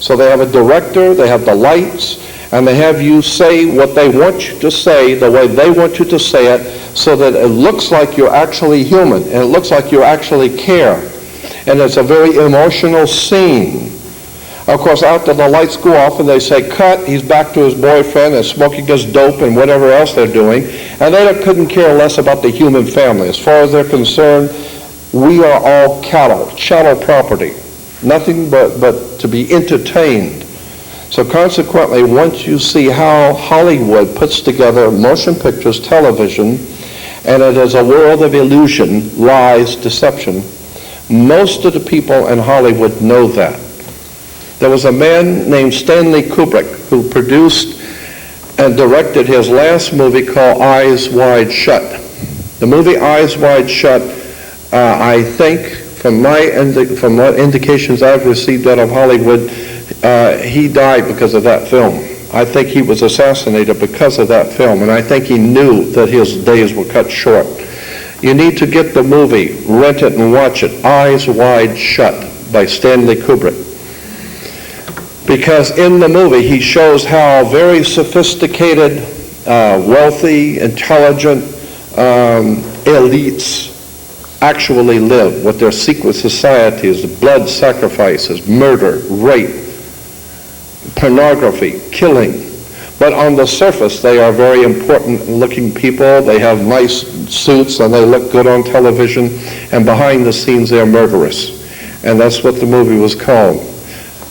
So they have a director, they have the lights, and they have you say what they want you to say the way they want you to say it, so that it looks like you're actually human, and it looks like you actually care. And it's a very emotional scene. Of course, after the lights go off and they say, cut, he's back to his boyfriend and smoking his dope and whatever else they're doing, and they couldn't care less about the human family. As far as they're concerned, we are all chattel property. Nothing but to be entertained. So consequently, once you see how Hollywood puts together motion pictures, television, and it is a world of illusion, lies, deception, most of the people in Hollywood know that. There was a man named Stanley Kubrick who produced and directed his last movie called Eyes Wide Shut. The movie Eyes Wide Shut, I think, from what indications I've received out of Hollywood, he died because of that film. I think he was assassinated because of that film, and I think he knew that his days were cut short. You need to get the movie, rent it and watch it, Eyes Wide Shut by Stanley Kubrick. Because in the movie he shows how very sophisticated, wealthy, intelligent elites actually live, what their secret societies, blood sacrifices, murder, rape, pornography, killing. But on the surface, they are very important-looking people. They have nice suits, and they look good on television. And behind the scenes, they're murderous. And that's what the movie was called,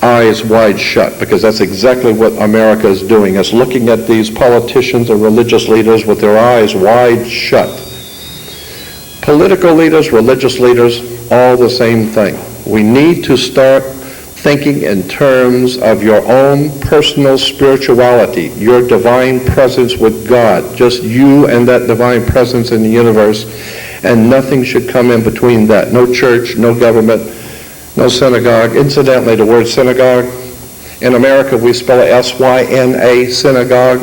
Eyes Wide Shut, because that's exactly what America is doing. It's looking at these politicians and religious leaders with their eyes wide shut. Political leaders, religious leaders, all the same thing. We need to start thinking in terms of your own personal spirituality, your divine presence with God, just you and that divine presence in the universe, and nothing should come in between that. No church, no government, no synagogue. Incidentally, the word synagogue, in America we spell it S-Y-N-A, synagogue.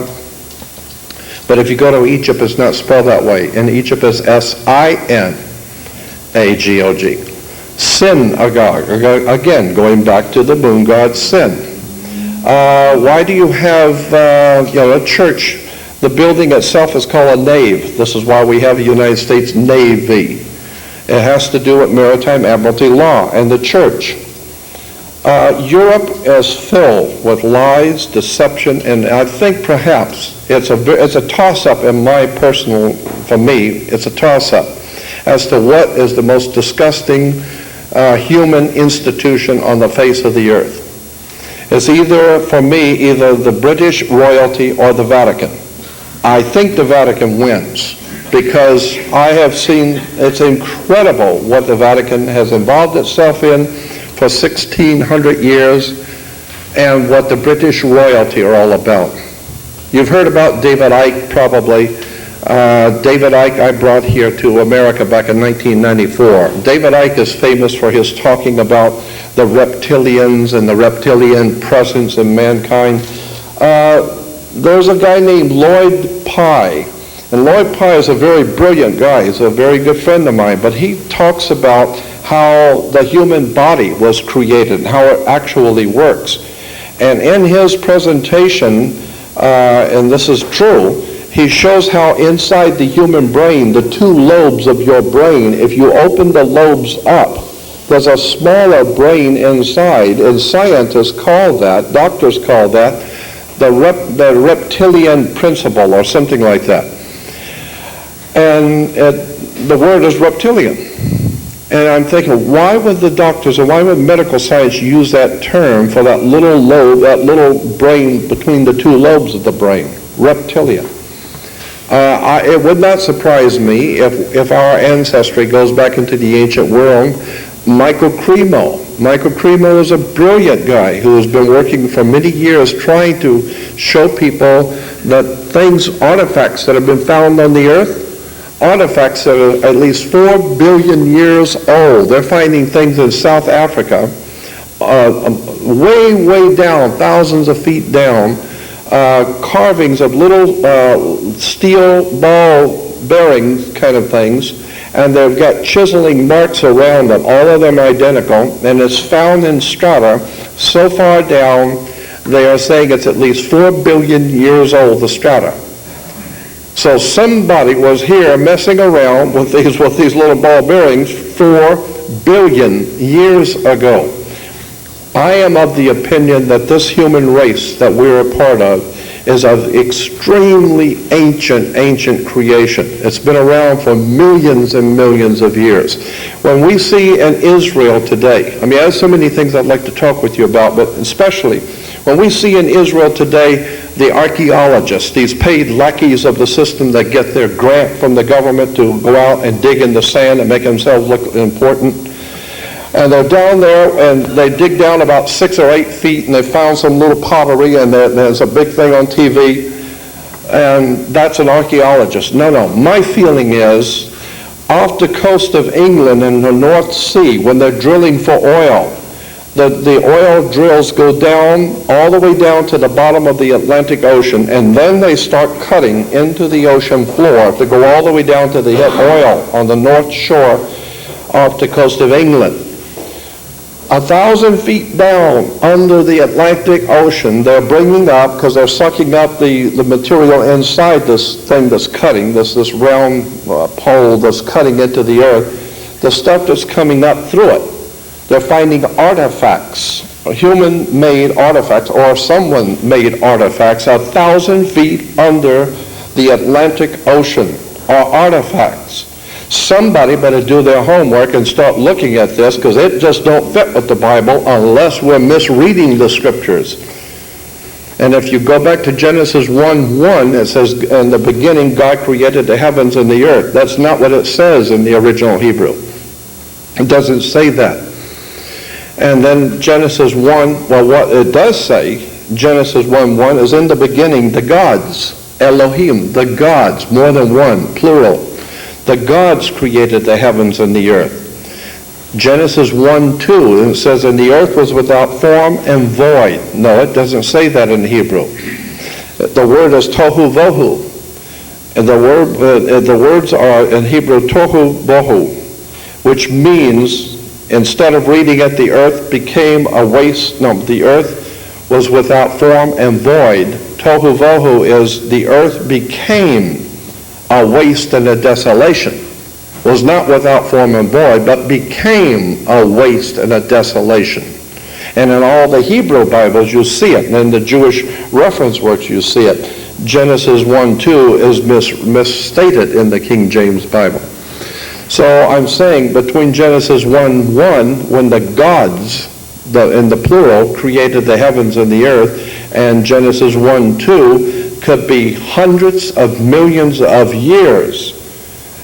But if you go to Egypt, it's not spelled that way. In Egypt, it's S-I-N-A-G-O-G. Synagogue. Again, going back to the moon god Sin. Why do you have a church? The building itself is called a nave. This is why we have a United States Navy. It has to do with maritime admiralty law and the church. Europe is filled with lies, deception, and I think perhaps it's a toss-up for me, it's a toss-up as to what is the most disgusting human institution on the face of the earth. It's either the British royalty or the Vatican. I think the Vatican wins because I have seen, it's incredible what the Vatican has involved itself in for 1,600 years and what the British royalty are all about. You've heard about David Icke probably. David Icke I brought here to America back in 1994. David Icke is famous for his talking about the reptilians and the reptilian presence in mankind. There's a guy named Lloyd Pye, and Lloyd Pye is a very brilliant guy. He's a very good friend of mine, but he talks about how the human body was created and how it actually works. And in his presentation, and this is true, he shows how inside the human brain, the two lobes of your brain, if you open the lobes up, there's a smaller brain inside, and scientists call that, doctors call that, the reptilian principle or something like that. And the word is reptilian. And I'm thinking, why would the doctors and why would medical science use that term for that little lobe, that little brain between the two lobes of the brain, reptilian? It would not surprise me if our ancestry goes back into the ancient world. Michael Cremo is a brilliant guy who has been working for many years trying to show people that artifacts that have been found on the earth, artifacts that are at least 4 billion years old. They're finding things in South Africa, way down, thousands of feet down, carvings of little steel ball bearings kind of things, and they've got chiseling marks around them, all of them identical, and it's found in strata so far down, they are saying it's at least 4 billion years old, the strata. So somebody was here messing around with these little ball bearings 4 billion years ago. I am of the opinion that this human race that we're a part of is of extremely ancient creation. It's been around for millions and millions of years. When we see in Israel today, I have so many things I'd like to talk with you about, but especially when we see in Israel today the archaeologists, these paid lackeys of the system that get their grant from the government to go out and dig in the sand and make themselves look important. And they're down there, and they dig down about 6 or 8 feet, and they found some little pottery, and there's a big thing on TV, and that's an archaeologist. No. My feeling is, off the coast of England in the North Sea, when they're drilling for oil, the oil drills go down, all the way down to the bottom of the Atlantic Ocean, and then they start cutting into the ocean floor to go all the way down to the oil on the North Shore off the coast of England. 1,000 feet down under the Atlantic Ocean, they're bringing up, because they're sucking up the material inside this thing that's cutting, this round pole that's cutting into the earth, the stuff that's coming up through it. They're finding artifacts, human-made artifacts, or someone-made artifacts, 1,000 feet under the Atlantic Ocean are artifacts. Somebody better do their homework and start looking at this, because it just don't fit with the Bible unless we're misreading the scriptures. And if you go back to Genesis 1:1, it says, in the beginning God created the heavens and the earth. That's not what it says in the original Hebrew. It doesn't say that. And then Genesis 1, well, what it does say, Genesis 1:1, is in the beginning the gods, Elohim, the gods, more than one, plural. The gods created the heavens and the earth. Genesis 1:2, it says, and the earth was without form and void. No, it doesn't say that in Hebrew. The word is tohu vohu. And the words are in Hebrew tohu bohu, which means, instead of reading it, the earth became a waste. No, the earth was without form and void. Tohu vohu is the earth became a waste and a desolation. Was not without form and void, but became a waste and a desolation. And in all the Hebrew Bibles, you see it. And in the Jewish reference works, you see it. Genesis 1:2 is misstated in the King James Bible. So I'm saying between Genesis 1:1, when the gods, in the plural, created the heavens and the earth, and Genesis 1:2 could be hundreds of millions of years.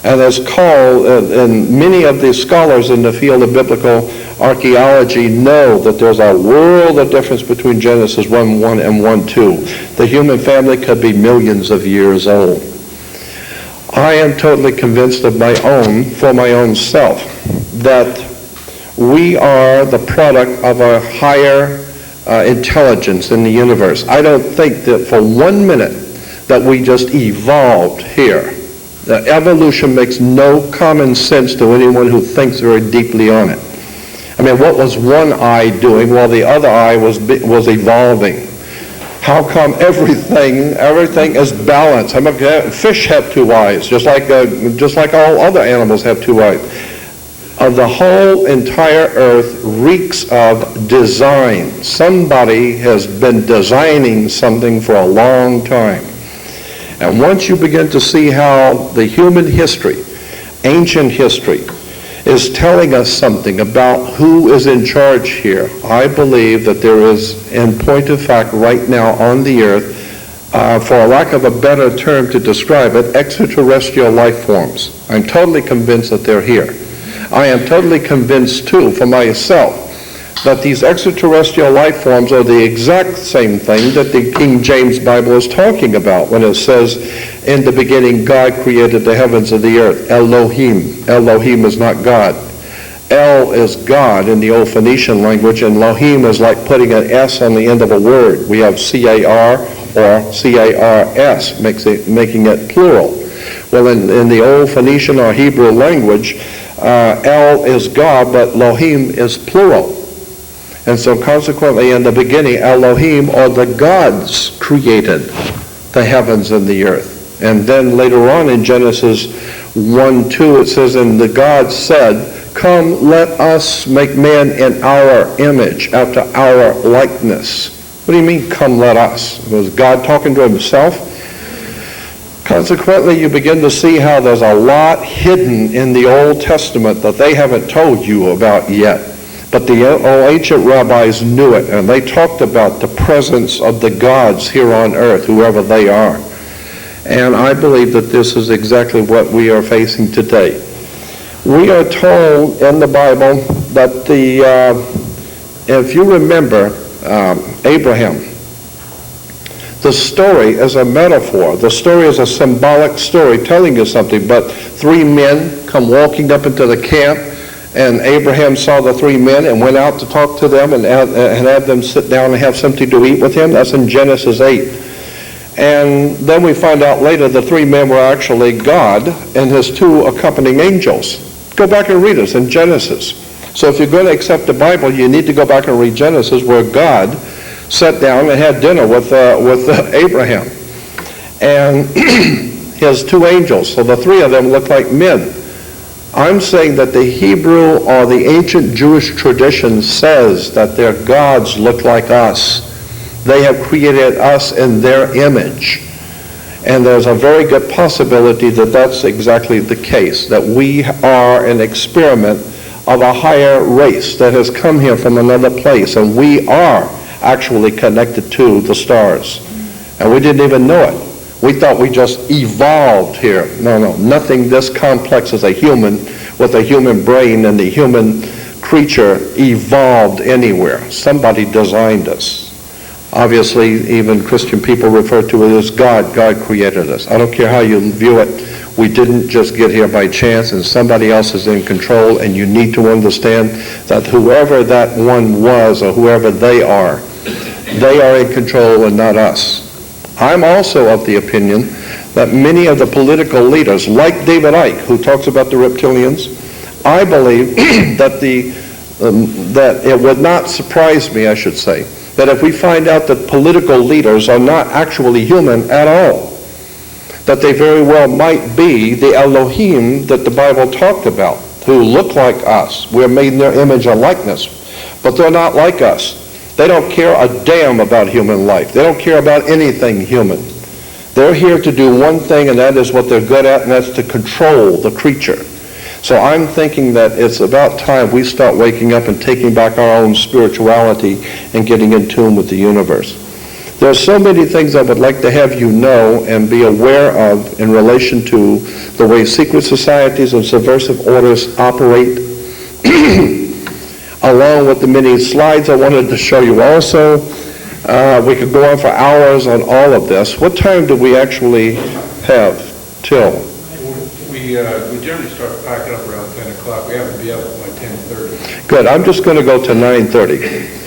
And as called, and many of the scholars in the field of biblical archaeology know that there's a world of difference between Genesis 1:1 and 1:2. The human family could be millions of years old. I am totally convinced of for my own self, that we are the product of a higher intelligence in the universe. I don't think that for 1 minute that we just evolved here. The evolution makes no common sense to anyone who thinks very deeply on it. I mean, what was one eye doing while the other eye was evolving? How come everything is balanced? I mean, fish have two eyes, just like all other animals have two eyes. The whole entire earth reeks of design. Somebody has been designing something for a long time. And once you begin to see how the human history, ancient history, is telling us something about who is in charge here, I believe that there is, in point of fact, right now on the earth, for a lack of a better term to describe it, extraterrestrial life forms. I'm totally convinced that they're here. I am totally convinced, too, for myself, that these extraterrestrial life forms are the exact same thing that the King James Bible is talking about when it says, in the beginning God created the heavens and the earth. Elohim. Elohim is not God. El is God in the old Phoenician language, and Elohim is like putting an S on the end of a word. We have C-A-R or C-A-R-S, making it plural. Well, in the old Phoenician or Hebrew language, El is God, but Elohim is plural. And so consequently, in the beginning, Elohim, or the gods, created the heavens and the earth. And then later on in Genesis 1:2, it says, and the gods said, come, let us make man in our image, after our likeness. What do you mean, come, let us? Was God talking to himself? Consequently, you begin to see how there's a lot hidden in the Old Testament that they haven't told you about yet. But the ancient rabbis knew it, and they talked about the presence of the gods here on earth, whoever they are. And I believe that this is exactly what we are facing today. We are told in the Bible that if you remember Abraham, the story is a metaphor. The story is a symbolic story telling you something. But 3 men come walking up into the camp, and Abraham saw the 3 men and went out to talk to them and had them sit down and have something to eat with him. That's in Genesis 8. And then we find out later the 3 men were actually God and his 2 accompanying angels. Go back and read it in Genesis. So if you're going to accept the Bible, you need to go back and read Genesis, where God sat down and had dinner with Abraham and his 2 angels. So the 3 of them look like men. I'm saying that the Hebrew or the ancient Jewish tradition says that their gods look like us. They have created us in their image. And there's a very good possibility that that's exactly the case, that we are an experiment of a higher race that has come here from another place, and we are actually connected to the stars. And we didn't even know it. We thought we just evolved here. No, nothing this complex as a human, with a human brain and the human creature, evolved anywhere. Somebody designed us. Obviously, even Christian people refer to it as God. God created us. I don't care how you view it. We didn't just get here by chance, and somebody else is in control, and you need to understand that whoever that one was, or whoever they are in control and not us. I'm also of the opinion that many of the political leaders, like David Icke, who talks about the reptilians, I believe that it would not surprise me, I should say, that if we find out that political leaders are not actually human at all, that they very well might be the Elohim that the Bible talked about, who look like us. We're made in their image and likeness. but they're not like us. They don't care a damn about human life. They don't care about anything human. They're here to do one thing, and that is what they're good at, and that's to control the creature. So I'm thinking that it's about time we start waking up and taking back our own spirituality and getting in tune with the universe. There are so many things I would like to have you know and be aware of in relation to the way secret societies and subversive orders operate, along with the many slides I wanted to show you also. We could go on for hours on all of this. What time do we actually have till? We generally start packing up around 10 o'clock. We have to be up by 10:30. Good. I'm just going to go to 9:30.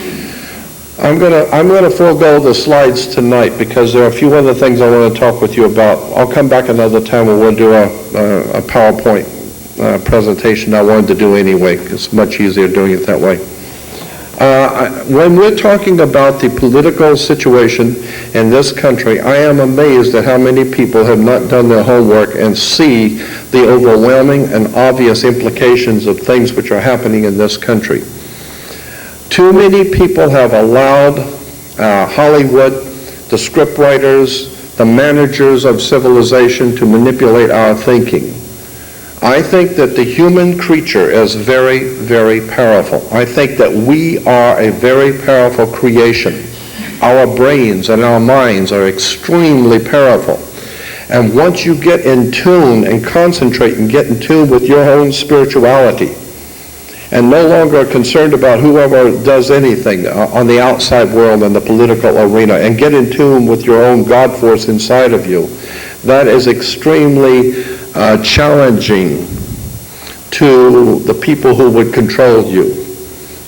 I'm going to forego the slides tonight because there are a few other things I want to talk with you about. I'll come back another time and we'll do a PowerPoint presentation I wanted to do anyway. It's much easier doing it that way. When we're talking about the political situation in this country, I am amazed at how many people have not done their homework and see the overwhelming and obvious implications of things which are happening in this country. Too many people have allowed Hollywood, the scriptwriters, the managers of civilization to manipulate our thinking. I think that the human creature is very, very powerful. I think that we are a very powerful creation. Our brains and our minds are extremely powerful. And once you get in tune and concentrate and get in tune with your own spirituality, and no longer are concerned about whoever does anything on the outside world and the political arena, and get in tune with your own God force inside of you, that is extremely challenging to the people who would control you,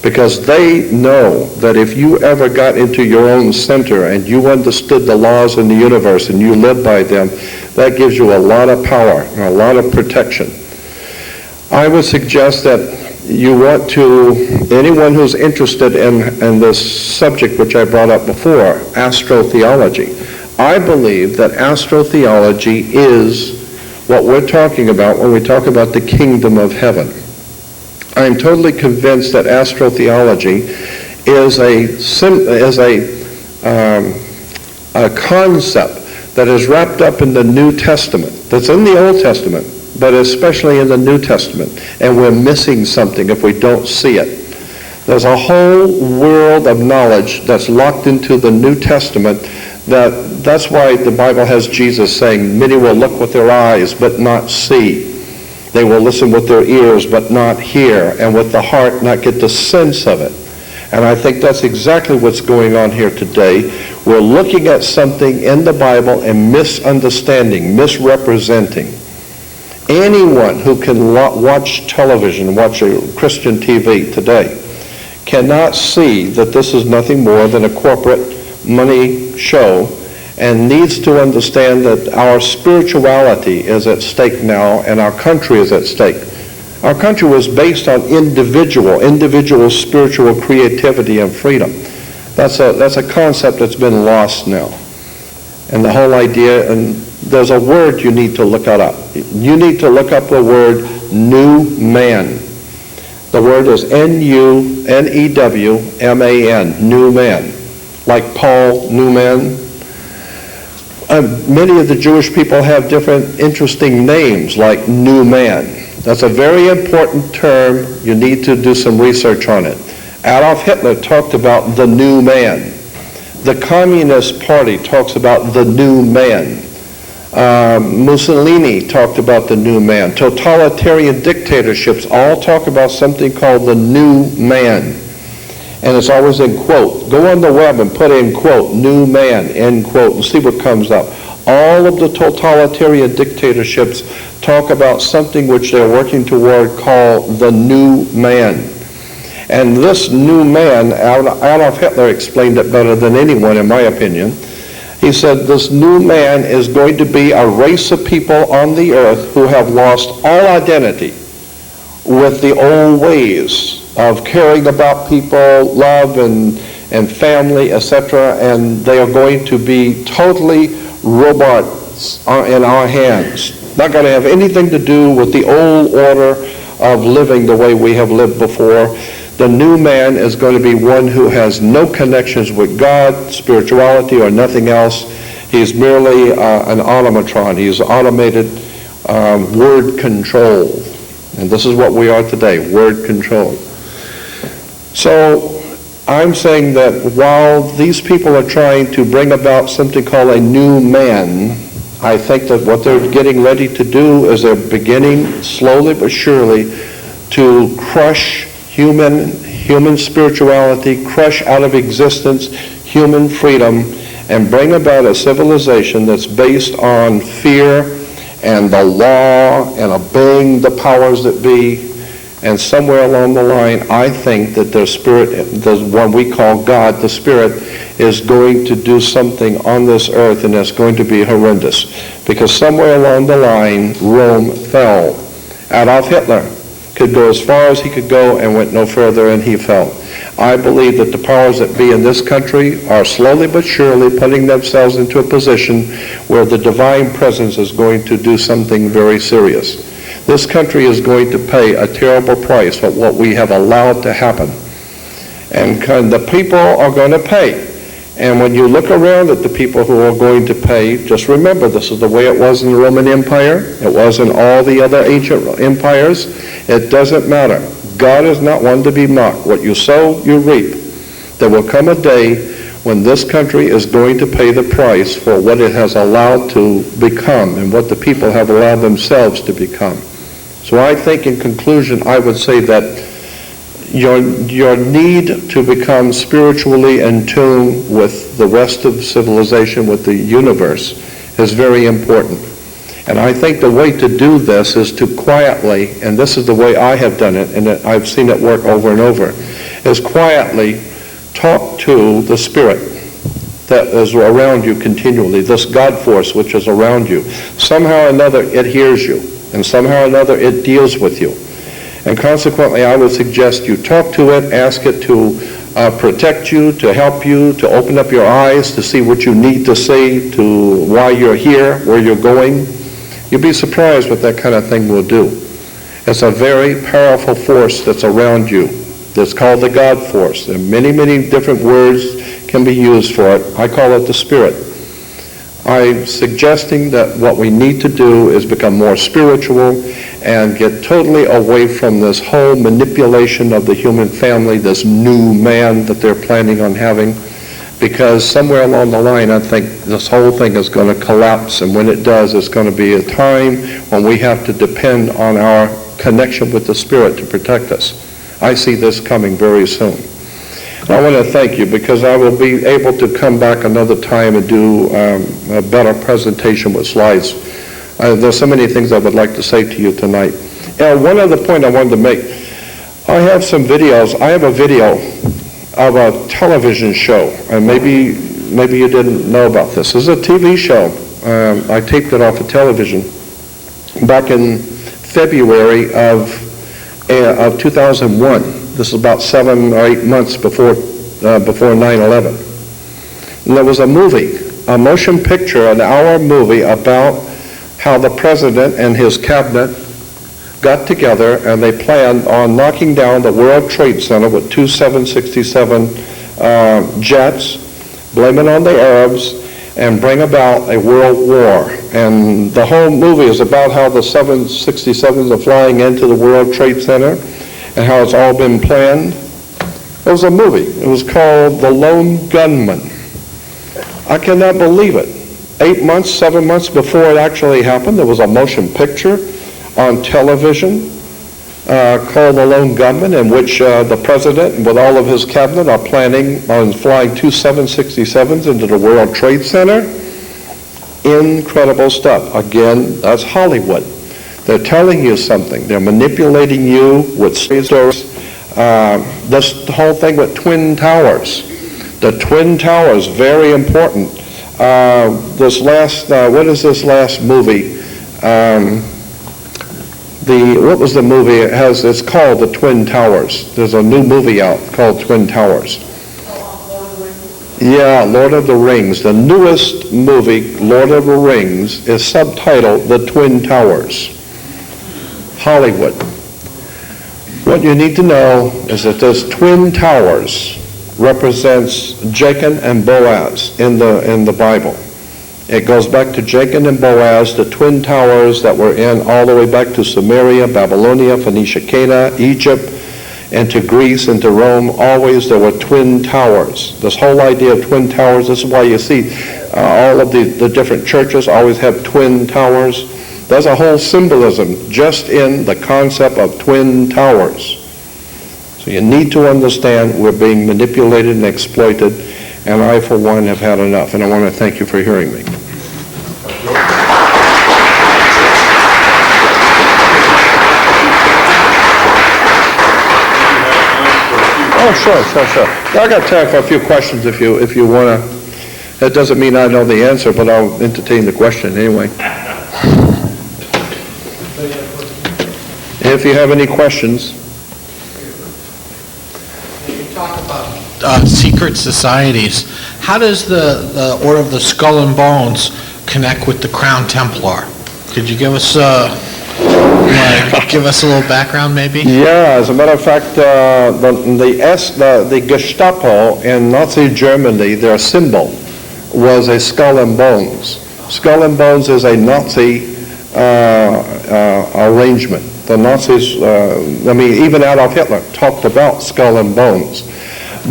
because they know that if you ever got into your own center and you understood the laws in the universe and you lived by them, that gives you a lot of power and a lot of protection. I would suggest that you want to, anyone who's interested in this subject which I brought up before, astrotheology. I believe that astrotheology is what we're talking about when we talk about the kingdom of heaven. I'm totally convinced that astrotheology is a concept that is wrapped up in the New Testament, that's in the Old Testament, but especially in the New Testament, and we're missing something if we don't see it. There's a whole world of knowledge that's locked into the New Testament. That's why the Bible has Jesus saying, many will look with their eyes but not see. They will listen with their ears but not hear, and with the heart not get the sense of it. And I think that's exactly what's going on here today. We're looking at something in the Bible and misunderstanding, misrepresenting. Anyone who can watch television, watch a Christian TV today, cannot see that this is nothing more than a corporate money show, and needs to understand that our spirituality is at stake now, and our country is at stake. Our country was based on individual spiritual creativity and freedom. That's a concept that's been lost now. And the whole idea, and there's a word you need to look up. You need to look up the word new man. The word is N-U-N-E-W-M-A-N, new man. Like Paul Newman. Many of the Jewish people have different interesting names, like new man. That's a very important term. You need to do some research on it. Adolf Hitler talked about the new man. The Communist Party talks about the new man. Mussolini talked about the new man. Totalitarian dictatorships all talk about something called the new man. And it's always in quote. Go on the web and put in quote, new man, end quote, and see what comes up. All of the totalitarian dictatorships talk about something which they're working toward called the new man. And this new man, Adolf Hitler explained it better than anyone, in my opinion. He said this new man is going to be a race of people on the earth who have lost all identity with the old ways of caring about people, love and family, etc., and they are going to be totally robots in our hands. Not going to have anything to do with the old order of living the way we have lived before. The new man is going to be one who has no connections with God, spirituality, or nothing else. He's merely an automatron. He's automated word control. And this is what we are today, word control. So I'm saying that while these people are trying to bring about something called a new man, I think that what they're getting ready to do is they're beginning slowly but surely to crush human spirituality, crush out of existence human freedom, and bring about a civilization that's based on fear and the law and obeying the powers that be. And somewhere along the line, I think that their spirit, the one we call God, the Spirit, is going to do something on this earth, and that's going to be horrendous. Because somewhere along the line, Rome fell. Adolf Hitler could go as far as he could go and went no further, and he fell. I believe that the powers that be in this country are slowly but surely putting themselves into a position where the divine presence is going to do something very serious. This country is going to pay a terrible price for what we have allowed to happen. And the people are going to pay. And when you look around at the people who are going to pay, just remember this is the way it was in the Roman Empire. It was in all the other ancient empires. It doesn't matter. God is not one to be mocked. What you sow, you reap. There will come a day when this country is going to pay the price for what it has allowed to become and what the people have allowed themselves to become. So I think in conclusion, I would say that your need to become spiritually in tune with the rest of civilization, with the universe, is very important. And I think the way to do this is to quietly, and this is the way I have done it, and I've seen it work over and over, is quietly talk to the Spirit that is around you continually, this God force which is around you. Somehow or another it hears you, and somehow or another it deals with you. And consequently, I would suggest you talk to it, ask it to protect you, to help you, to open up your eyes, to see what you need to see, to why you're here, where you're going. You'd be surprised what that kind of thing will do. It's a very powerful force that's around you. It's called the God force. There are many, many different words can be used for it. I call it the Spirit. I'm suggesting that what we need to do is become more spiritual and get totally away from this whole manipulation of the human family, this new man that they're planning on having, because somewhere along the line I think this whole thing is going to collapse, and when it does, it's going to be a time when we have to depend on our connection with the Spirit to protect us. I see this coming very soon. I want to thank you because I will be able to come back another time and do a better presentation with slides. There's so many things I would like to say to you tonight. And one other point I wanted to make. I have some videos. I have a video of a television show, and maybe you didn't know about this. This is a TV show. I taped it off of television back in February of 2001. This is about 7 or 8 months before 9/11. And there was a movie, a motion picture, an hour movie about how the president and his cabinet got together and they planned on knocking down the World Trade Center with two 767 jets, blame it on the Arabs, and bring about a world war. And the whole movie is about how the 767s are flying into the World Trade Center and how it's all been planned. It was a movie. It was called The Lone Gunman. I cannot believe it. 7 months before it actually happened, there was a motion picture on television called The Lone Gunman, in which the president with all of his cabinet are planning on flying two 767s into the World Trade Center. Incredible stuff. Again, that's Hollywood. They're telling you something. They're manipulating you with stories. This whole thing with Twin Towers. The Twin Towers, very important. What is this last movie? What was the movie? It's called The Twin Towers. There's a new movie out called Twin Towers. Yeah, Lord of the Rings. The newest movie, Lord of the Rings, is subtitled The Twin Towers. Hollywood. What you need to know is that those twin towers represents Jacob and Boaz in the Bible. It goes back to Jacob and Boaz, the twin towers that were in all the way back to Samaria, Babylonia, Phoenicia, Canaan, Egypt, and to Greece and to Rome. Always there were twin towers. This whole idea of twin towers, this is why you see all of the different churches always have twin towers. There's a whole symbolism just in the concept of twin towers. So you need to understand we're being manipulated and exploited, and I, for one, have had enough, and I want to thank you for hearing me. Oh, sure. I got time for a few questions if you want to. It doesn't mean I know the answer, but I'll entertain the question anyway. If you have any questions. You talk about secret societies. How does the Order of the Skull and Bones connect with the Crown Templar? Could you give us a little background, maybe? Yeah, as a matter of fact, the Gestapo in Nazi Germany, their symbol was a skull and bones. Skull and bones is a Nazi arrangement. The Nazis, even Adolf Hitler talked about skull and bones.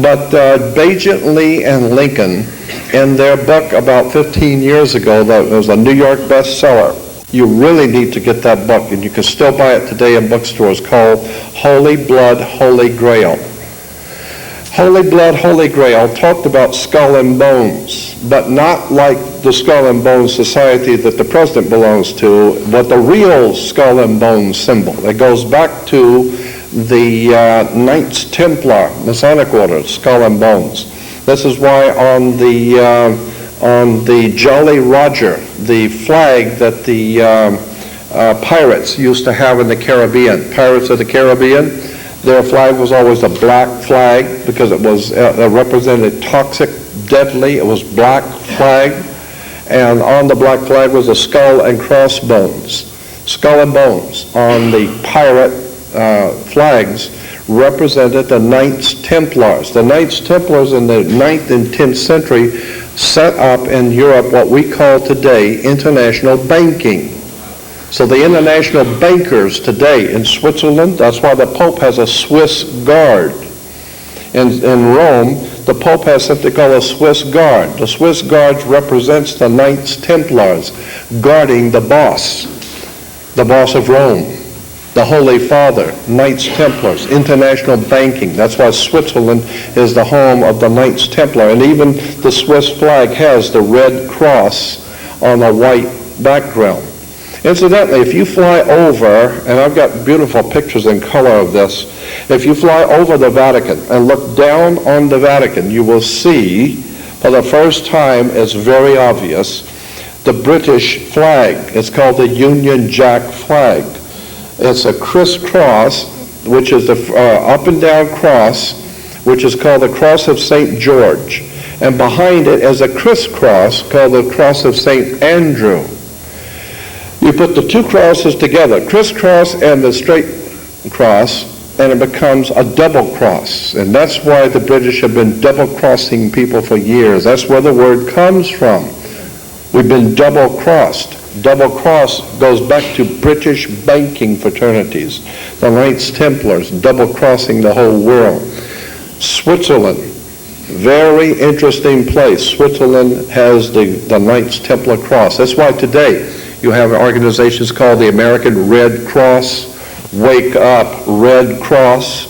But Bajet Lee and Lincoln, in their book about 15 years ago, that was a New York bestseller, you really need to get that book, and you can still buy it today in bookstores, called Holy Blood, Holy Grail. Holy Blood, Holy Grail talked about skull and bones, but not like the Skull and Bones Society that the president belongs to, but the real skull and bones symbol. It goes back to the Knights Templar, Masonic Order, skull and bones. This is why on the Jolly Roger, the flag that the pirates used to have in the Caribbean, Pirates of the Caribbean, their flag was always a black flag because it was represented toxic, deadly. It was black flag, and on the black flag was a skull and crossbones. Skull and bones on the pirate flags represented the Knights Templars. The Knights Templars in the 9th and 10th century set up in Europe what we call today international banking. So the international bankers today in Switzerland, that's why the Pope has a Swiss guard. In Rome, the Pope has something called a Swiss guard. The Swiss guard represents the Knights Templars guarding the boss of Rome, the Holy Father, Knights Templars, international banking. That's why Switzerland is the home of the Knights Templar. And even the Swiss flag has the red cross on a white background. Incidentally, if you fly over, and I've got beautiful pictures in color of this, if you fly over the Vatican and look down on the Vatican, you will see, for the first time, it's very obvious, the British flag. It's called the Union Jack flag. It's a crisscross, which is the up and down cross, which is called the Cross of St. George. And behind it is a crisscross called the Cross of St. Andrew. You put the two crosses together, crisscross and the straight cross, and it becomes a double cross. And that's why the British have been double-crossing people for years. That's where the word comes from. We've been double-crossed. Double-cross goes back to British banking fraternities. The Knights Templars double-crossing the whole world. Switzerland, very interesting place. Switzerland has the Knights Templar cross. That's why today you have organizations called the American Red Cross, Wake Up Red Cross.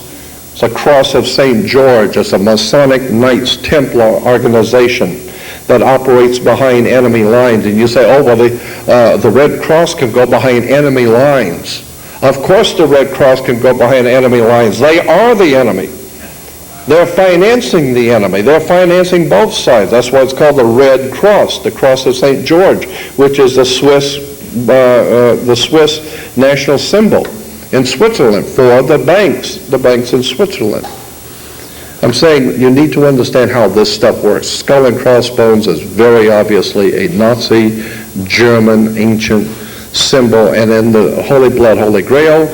It's a Cross of St. George. It's a Masonic Knights Templar organization that operates behind enemy lines. And you say, oh, well, the Red Cross can go behind enemy lines. Of course the Red Cross can go behind enemy lines. They are the enemy. They're financing the enemy. They're financing both sides. That's why it's called the Red Cross, the Cross of St. George, which is the Swiss national symbol in Switzerland for the banks in Switzerland. I'm saying you need to understand how this stuff works. Skull and crossbones is very obviously a Nazi German ancient symbol, and in the Holy Blood, Holy Grail,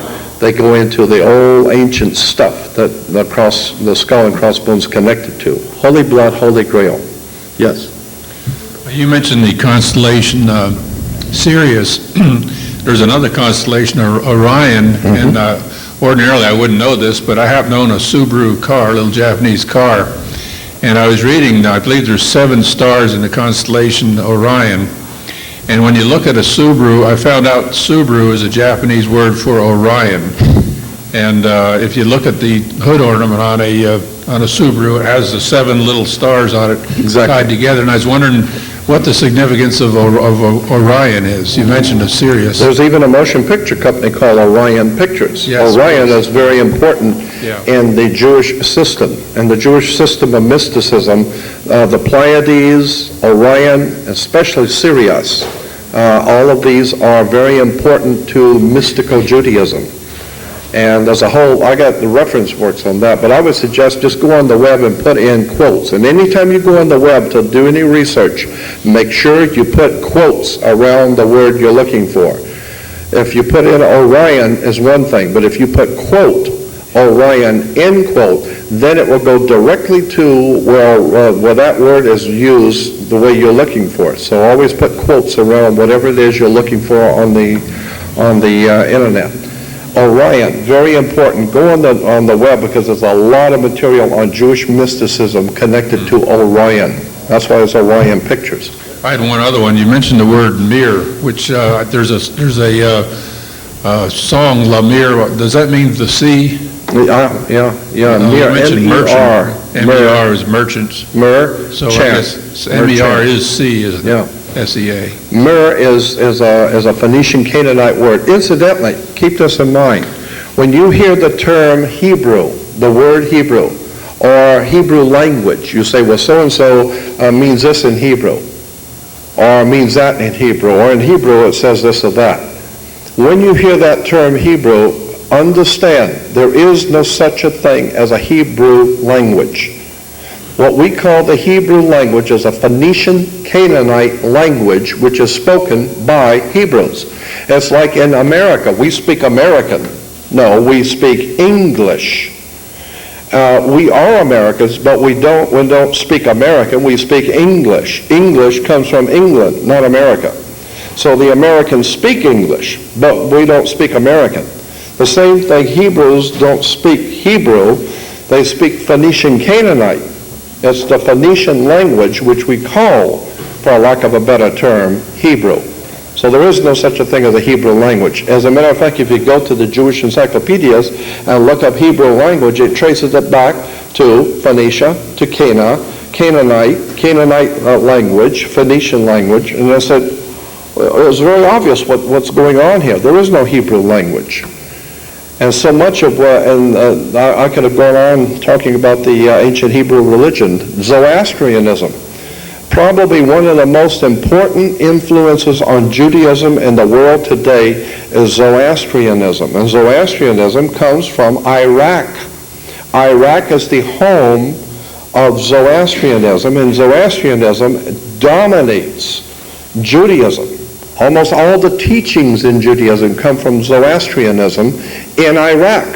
They go into the old ancient stuff that the skull and crossbones connected to. Holy blood, Holy Grail. Yes. You mentioned the constellation Sirius. There's another constellation, Orion, and ordinarily I wouldn't know this, but I happen to own a Subaru car, a little Japanese car, and I was reading, I believe there's 7 stars in the constellation Orion, and when you look at a Subaru, I found out Subaru is a Japanese word for Orion, and if you look at the hood ornament on a Subaru, it has the 7 little stars on it tied together, and I was wondering what the significance of Orion is. You mentioned a Sirius. There's even a motion picture company called Orion Pictures. Yes, Orion is very important Yeah. in the Jewish system. And the Jewish system of mysticism, the Pleiades, Orion, especially Sirius, all of these are very important to mystical Judaism. And as a whole, I got the reference works on that, but I would suggest just go on the web and put in quotes. And anytime you go on the web to do any research, make sure you put quotes around the word you're looking for. If you put in Orion is one thing, but if you put quote, Orion, end quote, then it will go directly to where that word is used the way you're looking for it. So always put quotes around whatever it is you're looking for on the internet. Orion, very important. Go on the web because there's a lot of material on Jewish mysticism connected to Orion. That's why it's Orion Pictures. I had one other one. You mentioned the word mir, which there's a song, La Mir. Does that mean the sea? Yeah. You Mir, mentioned M-E-R. merchant. M-E-R is merchants. Mir, So I chant. guess M-E-R is sea, isn't it? Yeah. S-E-A. Mir is a Phoenician Canaanite word. Incidentally, keep this in mind. When you hear the term Hebrew, the word Hebrew, or Hebrew language, you say, well, so-and-so means this in Hebrew, or means that in Hebrew, or in Hebrew it says this or that. When you hear that term Hebrew, understand there is no such a thing as a Hebrew language. What we call the Hebrew language is a Phoenician Canaanite language which is spoken by Hebrews. It's like in America, we speak American. No, we speak English. We are Americans, but we don't speak American, we speak English. English comes from England, not America. So the Americans speak English, but we don't speak American. The same thing, Hebrews don't speak Hebrew, they speak Phoenician Canaanite. It's the Phoenician language which we call, for lack of a better term, Hebrew. So there is no such a thing as a Hebrew language. As a matter of fact, if you go to the Jewish encyclopedias and look up Hebrew language, it traces it back to Phoenicia, to Canaanite language, Phoenician language, and I said, it was very obvious what's going on here. There is no Hebrew language. And so much of what, and I could have gone on talking about the ancient Hebrew religion, Zoroastrianism. Probably one of the most important influences on Judaism in the world today is Zoroastrianism. And Zoroastrianism comes from Iraq. Iraq is the home of Zoroastrianism, and Zoroastrianism dominates Judaism. Almost all the teachings in Judaism come from Zoroastrianism in Iraq.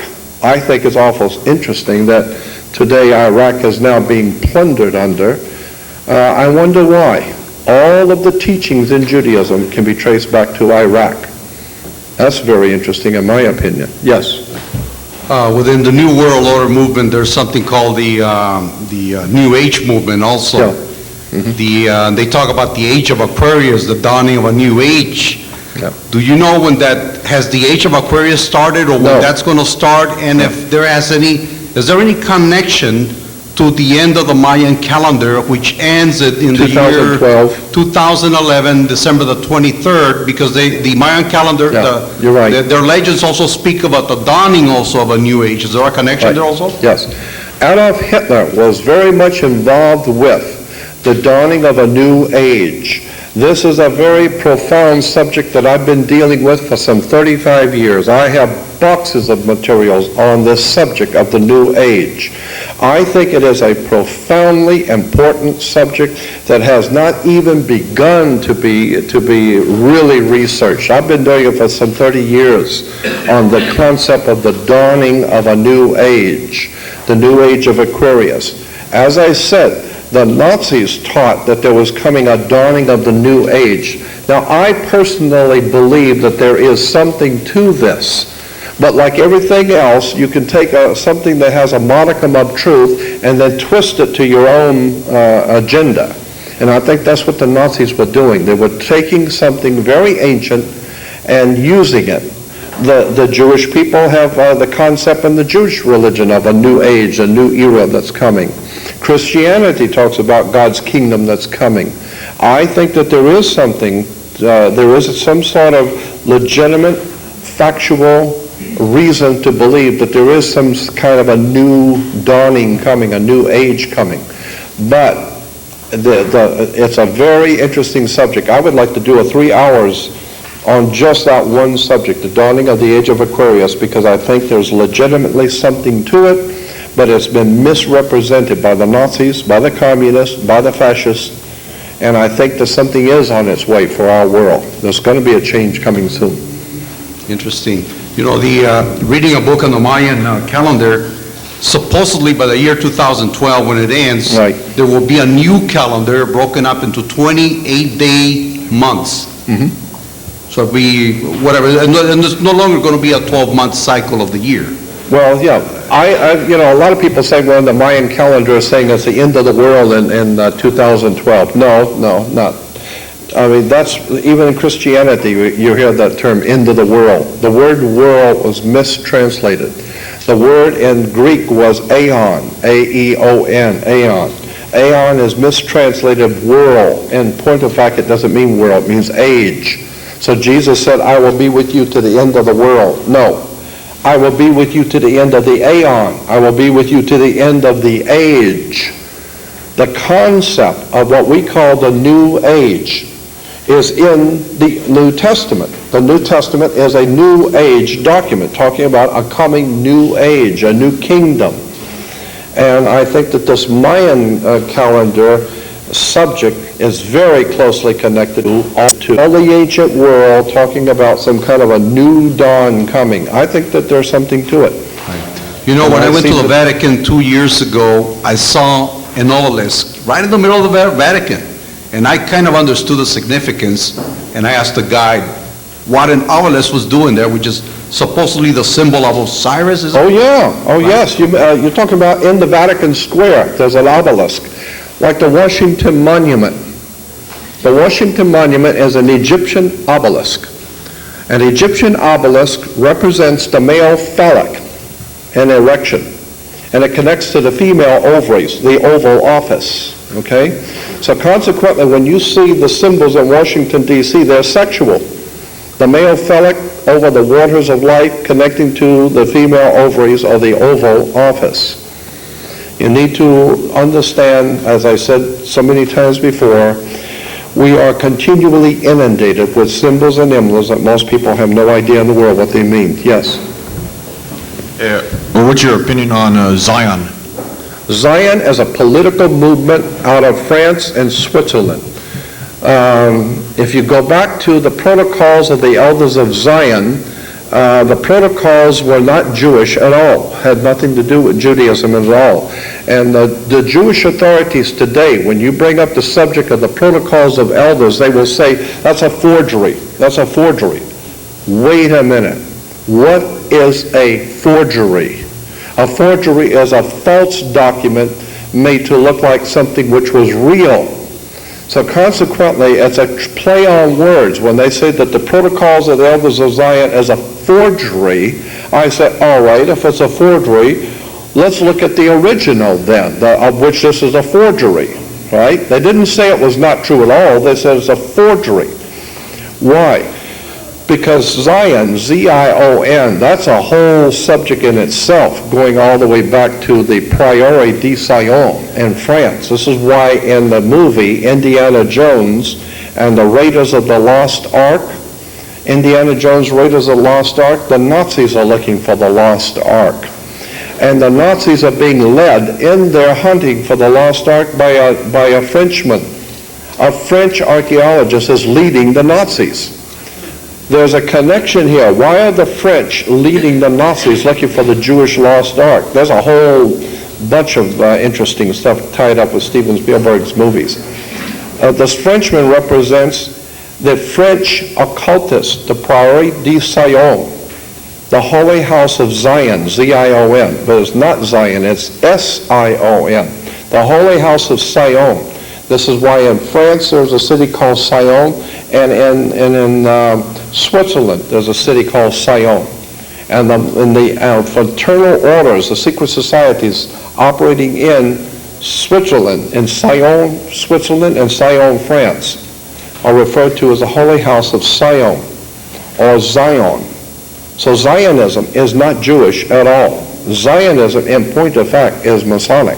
I think it's awful interesting that today Iraq is now being plundered under. I wonder why. All of the teachings in Judaism can be traced back to Iraq. That's very interesting in my opinion. Yes? Within the New World Order movement, there's something called the New Age movement also. Yeah. Mm-hmm. They talk about the age of Aquarius, the dawning of a new age. Yeah. Do you know when has the age of Aquarius started, or when No. that's going to start? And if there is there any connection to the end of the Mayan calendar, which ends in the year 2011, December the 23rd, because the Mayan calendar, Yeah, you're right. their legends also speak about the dawning also of a new age. Is there a connection Right. there also? Yes. Adolf Hitler was very much involved with the dawning of a new age. This is a very profound subject that I've been dealing with for some 35 years. I have boxes of materials on this subject of the New Age. I think it is a profoundly important subject that has not even begun to be really researched. I've been doing it for some 30 years on the concept of the dawning of a new age, the new age of Aquarius. As I said, the Nazis taught that there was coming a dawning of the new age. Now, I personally believe that there is something to this. But like everything else, you can take something that has a modicum of truth and then twist it to your own agenda. And I think that's what the Nazis were doing. They were taking something very ancient and using it. The Jewish people have the concept in the Jewish religion of a new age, a new era that's coming. Christianity talks about God's kingdom that's coming. I think that there is something, there is some sort of legitimate, factual reason to believe that there is some kind of a new dawning coming, a new age coming. But it's a very interesting subject. I would like to do 3 hours on just that one subject, the dawning of the age of Aquarius, because I think there's legitimately something to it, but it's been misrepresented by the Nazis, by the communists, by the fascists, and I think that something is on its way for our world. There's going to be a change coming soon. Interesting. You know, reading a book on the Mayan calendar, supposedly by the year 2012, when it ends, Right. there will be a new calendar broken up into 28-day months. So it'll be whatever, and it's no longer going to be a 12-month cycle of the year. Well, yeah, a lot of people say, well, the Mayan calendar is saying it's the end of the world in 2012. No, not. I mean, that's, even in Christianity, you hear that term, end of the world. The word world was mistranslated. The word in Greek was aeon, A-E-O-N, aeon. Aeon is mistranslated world. In point of fact, it doesn't mean world, it means age. So Jesus said, I will be with you to the end of the world. No, I will be with you to the end of the aeon. I will be with you to the end of the age. The concept of what we call the New Age is in the New Testament. The New Testament is a New Age document talking about a coming new age, a new kingdom. And I think that this Mayan calendar subject is very closely connected to all the ancient world, talking about some kind of a new dawn coming. I think that there's something to it. You know, when I went to the Vatican 2 years ago, I saw an obelisk right in the middle of the Vatican. And I kind of understood the significance, and I asked the guide what an obelisk was doing there, which is supposedly the symbol of Osiris, is it? Oh, yeah. Oh, yes. You're talking about in the Vatican Square, there's an obelisk, like the Washington Monument. The Washington Monument is an Egyptian obelisk. An Egyptian obelisk represents the male phallic in erection, and it connects to the female ovaries, the Oval Office. Okay? So consequently, when you see the symbols in Washington, D.C., they're sexual. The male phallic over the waters of life connecting to the female ovaries or the Oval Office. You need to understand, as I said so many times before, we are continually inundated with symbols and emblems that most people have no idea in the world what they mean. Yes? Well, what's your opinion on Zion? Zion is a political movement out of France and Switzerland. If you go back to the protocols of the elders of Zion, the protocols were not Jewish at all, had nothing to do with Judaism at all. And the Jewish authorities today, when you bring up the subject of the protocols of elders, they will say, that's a forgery. That's a forgery. Wait a minute. What is a forgery? A forgery is a false document made to look like something which was real. So consequently, it's a play on words. When they say that the protocols of the elders of Zion is a forgery, I say, all right, if it's a forgery, let's look at the original then, of which this is a forgery, right? They didn't say it was not true at all. They said it's a forgery. Why? Because Zion, Z-I-O-N, that's a whole subject in itself, going all the way back to the Prieuré de Sion in France. This is why in the movie Indiana Jones and the Raiders of the Lost Ark, Indiana Jones, Raiders of the Lost Ark, the Nazis are looking for the Lost Ark. And the Nazis are being led in their hunting for the Lost Ark by a Frenchman. A French archaeologist is leading the Nazis. There's a connection here. Why are the French leading the Nazis looking for the Jewish Lost Ark? There's a whole bunch of interesting stuff tied up with Steven Spielberg's movies. This Frenchman represents the French occultist, the Prairie de Sion, the Holy House of Zion, Z-I-O-N, but it's not Zion, it's S-I-O-N, the Holy House of Sion. This is why in France there's a city called Sion, and in Switzerland there's a city called Sion. And in the fraternal orders, the secret societies operating in Switzerland, in Sion, Switzerland, and Sion, France, are referred to as the Holy House of Sion, or Zion. So Zionism is not Jewish at all. Zionism, in point of fact, is Masonic.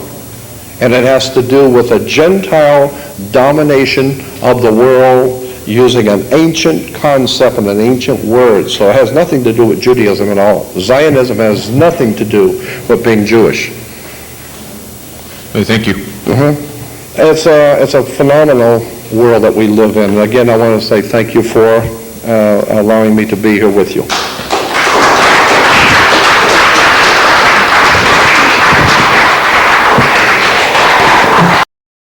And it has to do with a Gentile domination of the world using an ancient concept and an ancient word. So it has nothing to do with Judaism at all. Zionism has nothing to do with being Jewish. Thank you. It's a phenomenal world that we live in. And again, I want to say thank you for allowing me to be here with you.